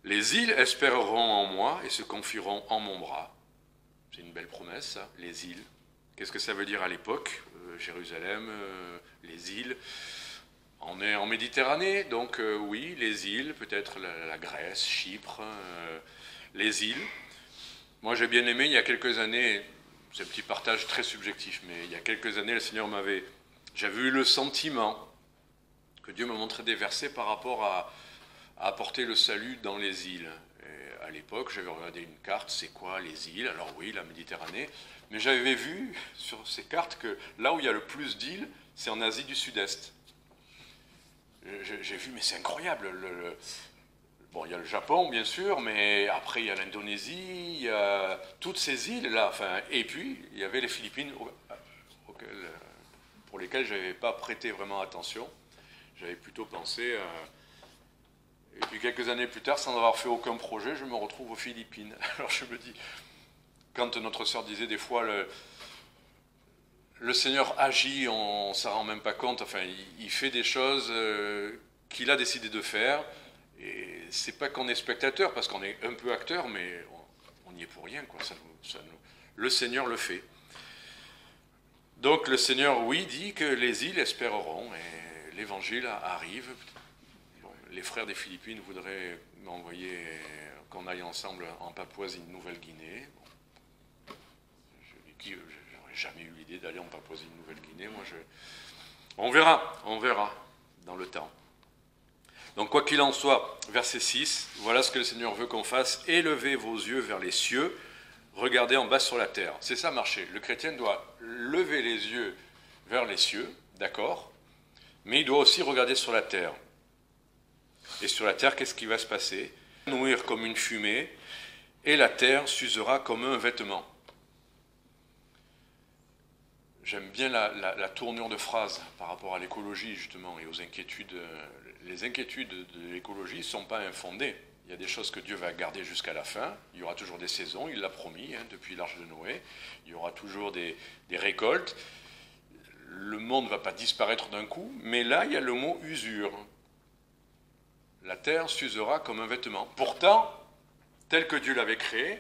Les îles espéreront en moi et se confieront en mon bras. C'est une belle promesse, ça, les îles. Qu'est-ce que ça veut dire à l'époque? Jérusalem, les îles. On est en Méditerranée, donc oui, les îles, peut-être la Grèce, Chypre, les îles. Moi, j'ai bien aimé, il y a quelques années, c'est un petit partage très subjectif, mais il y a quelques années, le Seigneur j'avais eu le sentiment que Dieu me montrait des versets par rapport à apporter le salut dans les îles. Et à l'époque, j'avais regardé une carte, c'est quoi les îles? Alors oui, la Méditerranée. Mais j'avais vu sur ces cartes que là où il y a le plus d'îles, c'est en Asie du Sud-Est. J'ai vu, mais c'est incroyable. Bon, il y a le Japon, bien sûr, mais après, il y a l'Indonésie, il y a toutes ces îles-là. Enfin, et puis, il y avait les Philippines, pour lesquelles je n'avais pas prêté vraiment attention. J'avais plutôt pensé... et puis, quelques années plus tard, sans avoir fait aucun projet, je me retrouve aux Philippines. Alors, je me dis... Quand notre sœur disait des fois... Le Seigneur agit, on ne s'en rend même pas compte. Enfin, il fait des choses qu'il a décidé de faire. Et c'est pas qu'on est spectateur, parce qu'on est un peu acteur, mais on n'y est pour rien, quoi. Le Seigneur le fait. Donc le Seigneur, oui, dit que les îles espéreront, et l'Évangile arrive. Bon, les frères des Philippines voudraient m'envoyer qu'on aille ensemble en Papouasie-Nouvelle-Guinée. Bon, je n'aurais jamais eu l'idée d'aller en Papouasie-Nouvelle-Guinée. On verra dans le temps. Donc quoi qu'il en soit, verset 6, voilà ce que le Seigneur veut qu'on fasse. Élevez vos yeux vers les cieux, regardez en bas sur la terre. C'est ça marcher. Le chrétien doit lever les yeux vers les cieux, d'accord, mais il doit aussi regarder sur la terre. Et sur la terre, qu'est-ce qui va se passer? Nouir comme une fumée, et la terre s'usera comme un vêtement. J'aime bien la tournure de phrase par rapport à l'écologie, justement, et aux inquiétudes. Les inquiétudes de l'écologie ne sont pas infondées. Il y a des choses que Dieu va garder jusqu'à la fin. Il y aura toujours des saisons, il l'a promis, depuis l'Arche de Noé. Il y aura toujours des récoltes. Le monde ne va pas disparaître d'un coup, mais là, il y a le mot usure. La terre s'usera comme un vêtement. Pourtant, tel que Dieu l'avait créé,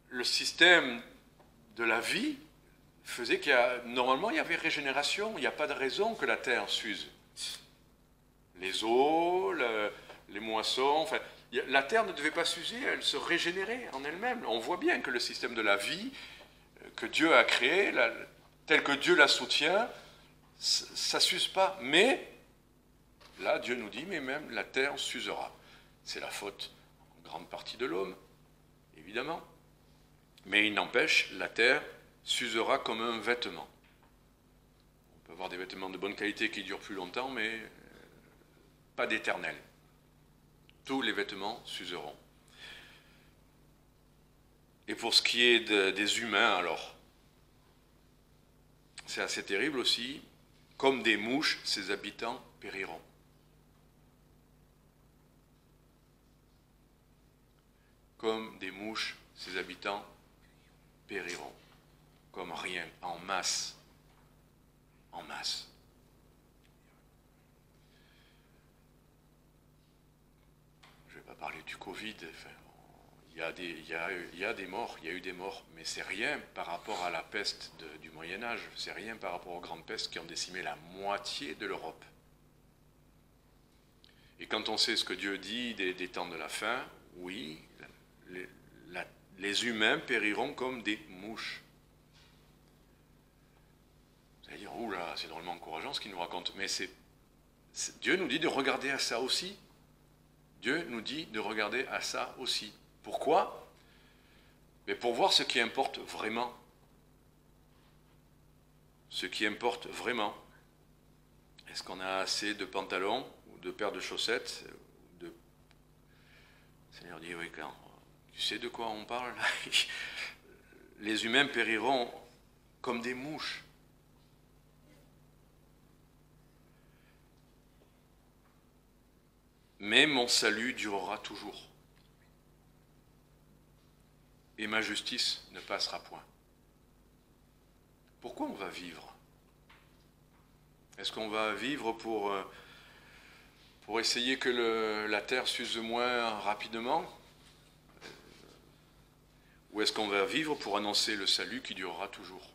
le système de la vie faisait normalement, il y avait régénération. Il n'y a pas de raison que la terre s'use. Les eaux, les moissons, enfin, la terre ne devait pas s'user, elle se régénérait en elle-même. On voit bien que le système de la vie que Dieu a créé, tel que Dieu la soutient, ça ne s'use pas. Mais, là, Dieu nous dit, mais même la terre s'usera. C'est la faute en grande partie de l'homme, évidemment. Mais il n'empêche, la terre s'usera comme un vêtement. On peut avoir des vêtements de bonne qualité qui durent plus longtemps, mais pas d'éternel. Tous les vêtements s'useront. Et pour ce qui est des humains, alors, c'est assez terrible aussi. Comme des mouches, ses habitants périront. Comme des mouches, ses habitants périront. Comme rien, en masse. En masse. Je ne vais pas parler du Covid. Enfin, il y a des morts, il y a eu des morts, mais c'est rien par rapport à la peste du Moyen-Âge. C'est rien par rapport aux grandes pestes qui ont décimé la moitié de l'Europe. Et quand on sait ce que Dieu dit des temps de la fin, oui, les humains périront comme des mouches. Vous allez dire, oula, c'est drôlement encourageant ce qu'il nous raconte. Mais Dieu nous dit de regarder à ça aussi. Dieu nous dit de regarder à ça aussi. Pourquoi? Mais pour voir ce qui importe vraiment. Ce qui importe vraiment. Est-ce qu'on a assez de pantalons ou de paires de chaussettes Le Seigneur dit, oui, quand tu sais de quoi on parle là? Les humains périront comme des mouches. Mais mon salut durera toujours. Et ma justice ne passera point. Pourquoi on va vivre? Est-ce qu'on va vivre pour essayer que la terre s'use moins rapidement? Ou est-ce qu'on va vivre pour annoncer le salut qui durera toujours?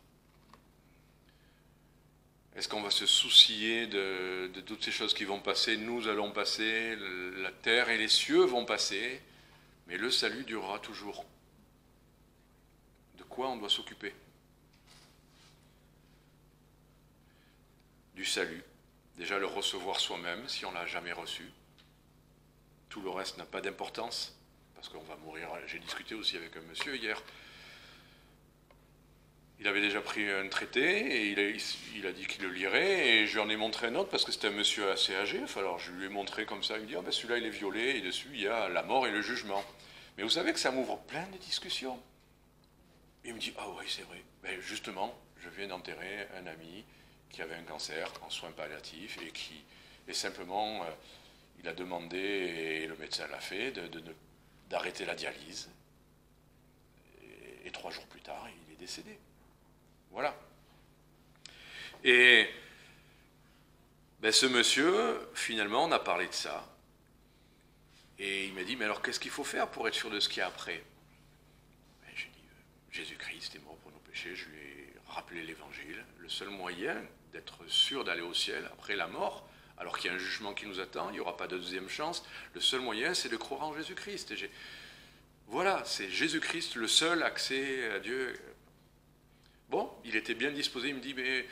Est-ce qu'on va se soucier de toutes ces choses qui vont passer? Nous allons passer, la terre et les cieux vont passer, mais le salut durera toujours. De quoi on doit s'occuper? Du salut. Déjà le recevoir soi-même, si on ne l'a jamais reçu. Tout le reste n'a pas d'importance. parce qu'on va mourir. J'ai discuté aussi avec un monsieur hier. Il avait déjà pris un traité et il a dit qu'il le lirait, et je lui en ai montré un autre parce que c'était un monsieur assez âgé. Alors je lui ai montré comme ça, il me dit ben celui-là il est violet et dessus il y a la mort et le jugement. Mais vous savez que ça m'ouvre plein de discussions. Et il me dit ah oui c'est vrai. Ben justement, je viens d'enterrer un ami qui avait un cancer en soins palliatifs et simplement il a demandé, et le médecin l'a fait, d'arrêter la dialyse. Et 3 jours plus tard, il est décédé. Voilà. Et ben, ce monsieur, finalement, on a parlé de ça. Et il m'a dit, mais alors qu'est-ce qu'il faut faire pour être sûr de ce qu'il y a après? Ben, j'ai dit, Jésus-Christ est mort pour nos péchés, je lui ai rappelé l'évangile. Le seul moyen d'être sûr d'aller au ciel après la mort, alors qu'il y a un jugement qui nous attend, il n'y aura pas de deuxième chance, le seul moyen c'est de croire en Jésus-Christ. Voilà, c'est Jésus-Christ le seul accès à Dieu. Bon, il était bien disposé, il me dit, mais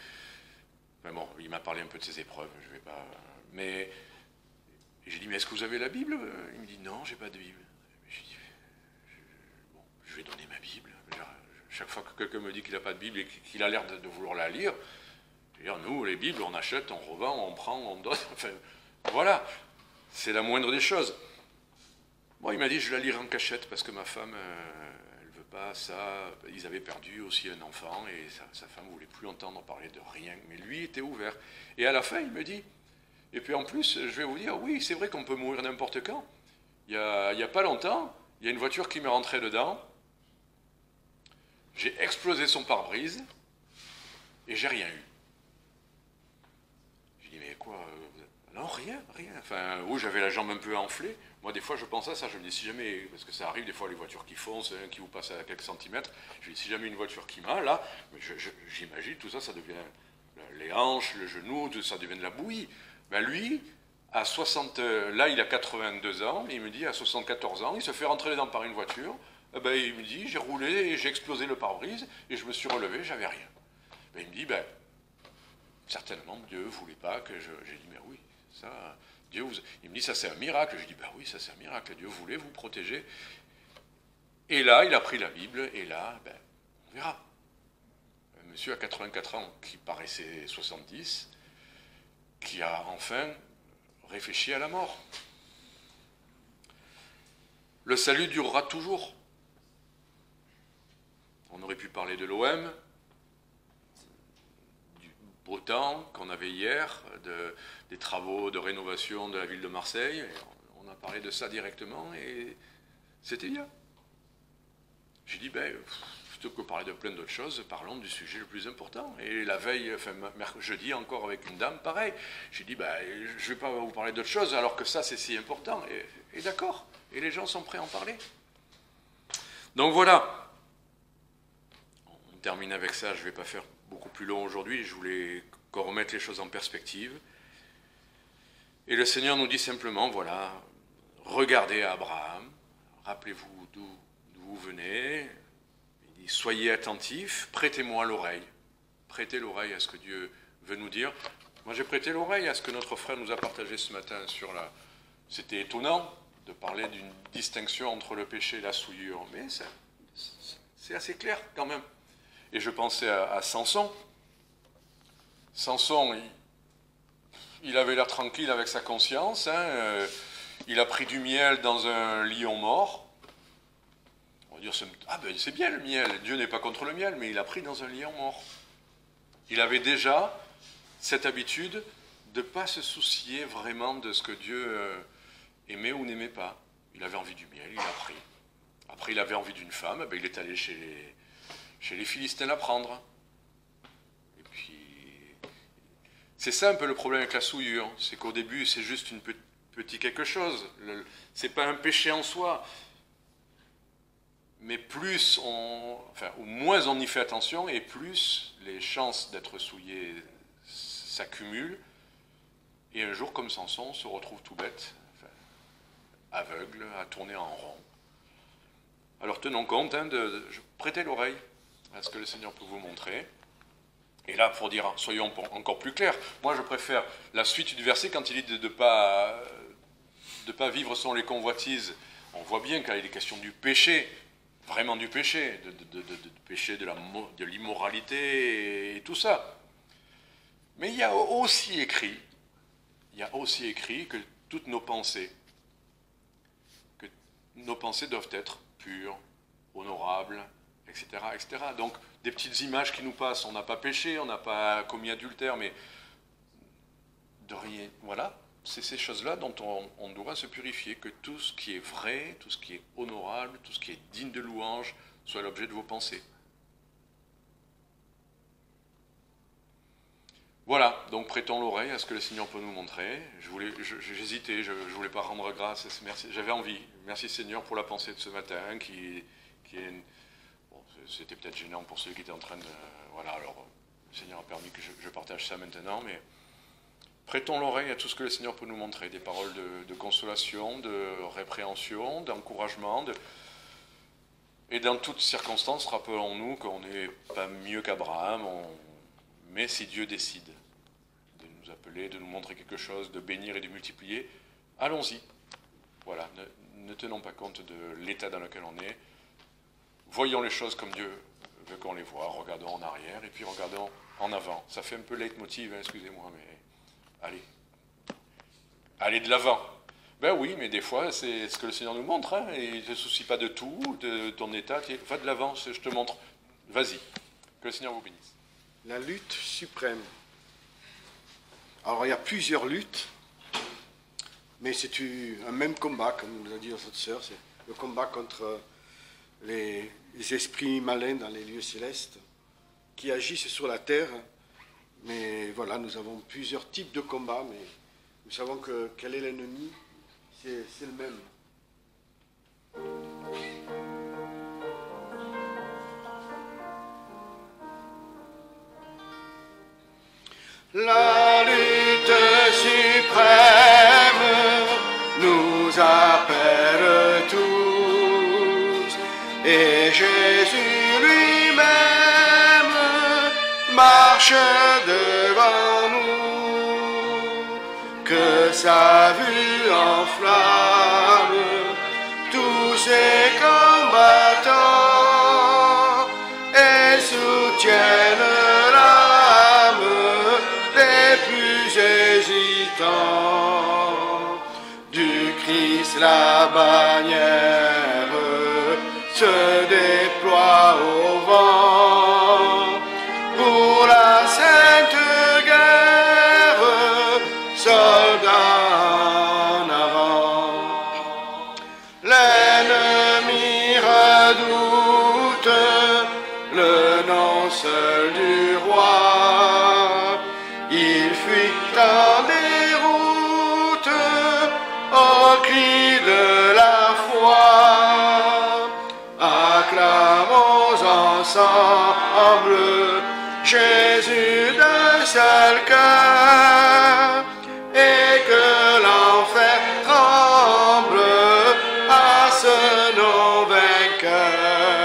bon, il m'a parlé un peu de ses épreuves, je vais pas... Mais j'ai dit, mais est-ce que vous avez la Bible? Il me dit, non, j'ai pas de Bible. J'ai dit, bon, je vais donner ma Bible. Chaque fois que quelqu'un me dit qu'il n'a pas de Bible et qu'il a l'air de vouloir la lire, je veux dire, nous, les Bibles, on achète, on revend, on prend, on donne, enfin, voilà, c'est la moindre des choses. Bon, il m'a dit, je la lirai en cachette parce que ma femme... pas ça, ils avaient perdu aussi un enfant et sa femme ne voulait plus entendre parler de rien, mais lui était ouvert. Et à la fin, il me dit, et puis en plus, je vais vous dire, oui, c'est vrai qu'on peut mourir n'importe quand. Il y a pas longtemps, il y a une voiture qui m'est rentrée dedans, j'ai explosé son pare-brise et j'ai rien eu. J'ai dit, mais quoi non, rien. Enfin, oui, j'avais la jambe un peu enflée. Moi, des fois, je pense à ça. Je me dis, si jamais, parce que ça arrive des fois, les voitures qui foncent, qui vous passent à quelques centimètres, je me dis, si jamais une voiture qui m'a, là, j'imagine, tout ça, ça devient les hanches, le genou, ça devient de la bouillie. Ben lui, à 60, là, il a 82 ans, et il me dit, à 74 ans, il se fait rentrer dedans par une voiture. Ben, il me dit, j'ai roulé et j'ai explosé le pare-brise, et je me suis relevé, j'avais rien. Ben, il me dit, ben, certainement, Dieu ne voulait pas que je... J'ai dit, mais oui. Ça, Dieu vous... Il me dit, ça c'est un miracle. Je dis, bah oui, ça c'est un miracle. Dieu voulait vous protéger. Et là, il a pris la Bible, et là, ben, on verra. Un monsieur à 84 ans, qui paraissait 70, qui a enfin réfléchi à la mort. Le salut durera toujours. On aurait pu parler de l'OM, beau temps qu'on avait hier, des travaux de rénovation de la ville de Marseille. On a parlé de ça directement et c'était bien. J'ai dit, ben, plutôt que de parler de plein d'autres choses, parlons du sujet le plus important. Et la veille, enfin, jeudi encore avec une dame, pareil. J'ai dit, ben, je ne vais pas vous parler d'autres choses alors que ça c'est si important. Et d'accord. Et les gens sont prêts à en parler. Donc voilà. On termine avec ça, je ne vais pas faire beaucoup plus long aujourd'hui, je voulais qu'on remette les choses en perspective. Et le Seigneur nous dit simplement, voilà, regardez Abraham, rappelez-vous d'où vous venez, il dit, soyez attentifs, prêtez-moi l'oreille. Prêtez l'oreille à ce que Dieu veut nous dire. Moi j'ai prêté l'oreille à ce que notre frère nous a partagé ce matin sur la... C'était étonnant de parler d'une distinction entre le péché et la souillure, mais c'est assez clair quand même. Et je pensais à Samson. Samson, il avait l'air tranquille avec sa conscience. Hein, il a pris du miel dans un lion mort. On va dire, ah ben c'est bien le miel. Dieu n'est pas contre le miel, mais il a pris dans un lion mort. Il avait déjà cette habitude de ne pas se soucier vraiment de ce que Dieu aimait ou n'aimait pas. Il avait envie du miel, il a pris. Après, il avait envie d'une femme, ben, il est allé chez les Philistins à prendre. Et puis, c'est ça un peu le problème avec la souillure, c'est qu'au début, c'est juste une petit quelque chose. C'est pas un péché en soi. Mais plus ou moins on y fait attention, et plus les chances d'être souillé s'accumulent. Et un jour, comme Samson, on se retrouve tout bête, aveugle, à tourner en rond. Alors tenons compte, prêtez l'oreille à ce que le Seigneur peut vous montrer. Et là, pour dire, soyons encore plus clairs, moi je préfère la suite du verset quand il dit de ne pas vivre selon les convoitises on voit bien qu'il est question du péché, vraiment du péché, de péché, de l'immoralité et tout ça. Mais il y a aussi écrit que toutes nos pensées doivent être pures, honorables, etc., etc. Donc, des petites images qui nous passent, on n'a pas péché, on n'a pas commis adultère, mais de rien, voilà. C'est ces choses-là dont on doit se purifier, que tout ce qui est vrai, tout ce qui est honorable, tout ce qui est digne de louange, soit l'objet de vos pensées. Voilà, donc prêtons l'oreille à ce que le Seigneur peut nous montrer. J'hésitais, je ne voulais pas rendre grâce, j'avais envie. Merci Seigneur pour la pensée de ce matin, qui est... Bon, c'était peut-être gênant pour ceux qui étaient en train de... Voilà, alors le Seigneur a permis que je partage ça maintenant, mais prêtons l'oreille à tout ce que le Seigneur peut nous montrer, des paroles de consolation, de répréhension, d'encouragement, et dans toutes circonstances, rappelons-nous qu'on n'est pas mieux qu'Abraham, mais si Dieu décide de nous appeler, de nous montrer quelque chose, de bénir et de multiplier, allons-y. Voilà, ne tenons pas compte de l'état dans lequel on est. Voyons les choses comme Dieu veut qu'on les voit, regardons en arrière et puis regardons en avant. Ça fait un peu leitmotiv, hein, excusez-moi, mais allez de l'avant. Ben oui, mais des fois, c'est ce que le Seigneur nous montre, hein, et il ne te soucie pas de tout, de ton état, va de l'avant, je te montre, vas-y, que le Seigneur vous bénisse. La lutte suprême. Alors il y a plusieurs luttes, mais c'est un même combat, comme nous l'a dit notre sœur, c'est le combat contre les esprits malins dans les lieux célestes qui agissent sur la terre. Mais voilà, nous avons plusieurs types de combats, mais nous savons que quel est l'ennemi, c'est le même. La lutte suprême nous appelle tous, et Jésus lui-même marche devant nous, que sa vue enflamme tous ses combattants et soutienne l'âme des plus hésitants. Du Christ la bannière se déploie au vent pour la sainte guerre, soldats en avant. L'ennemi redoute le nom seul du roi. Il fuit en déroute au cri de la foi. Acclamons ensemble Jésus d'un seul cœur, et que l'enfer tremble à ce nom vainqueur.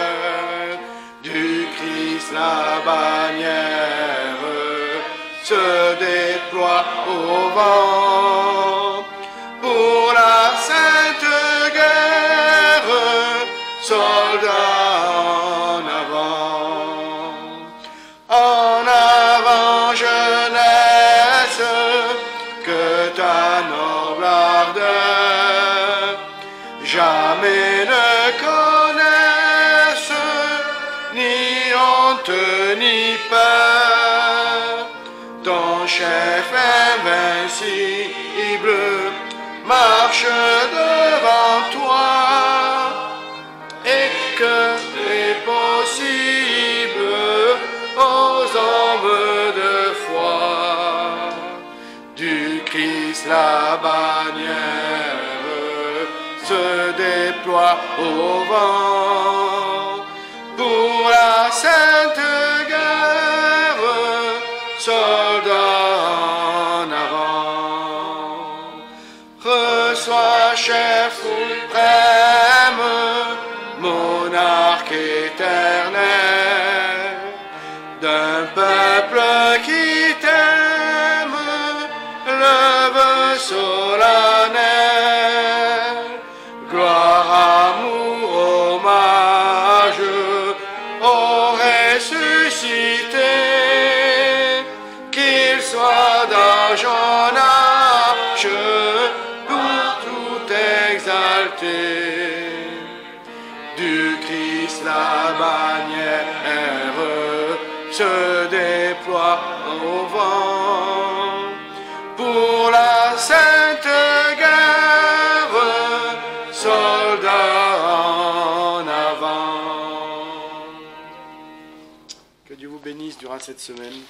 Du Christ la bannière se déploie au vent pour la sainte guerre, soldats en avant. En avant, jeunesse, que ta noble ardeur jamais ne connaisse ni honte ni peur. Ton chef invincible marche devant toi, et que est possible aux hommes de foi. Du Christ la bannière se déploie au vent pour la sainte guerre, soldats en avant. Reçois, chef suprême, monarque éternel, d'un peuple qui t'aime, le vœu solennel. Gloire d'âge en âge, pour tout exalter. Du Christ la bannière se déploie au vent. Pour la sainte guerre, soldats en avant. Que Dieu vous bénisse durant cette semaine.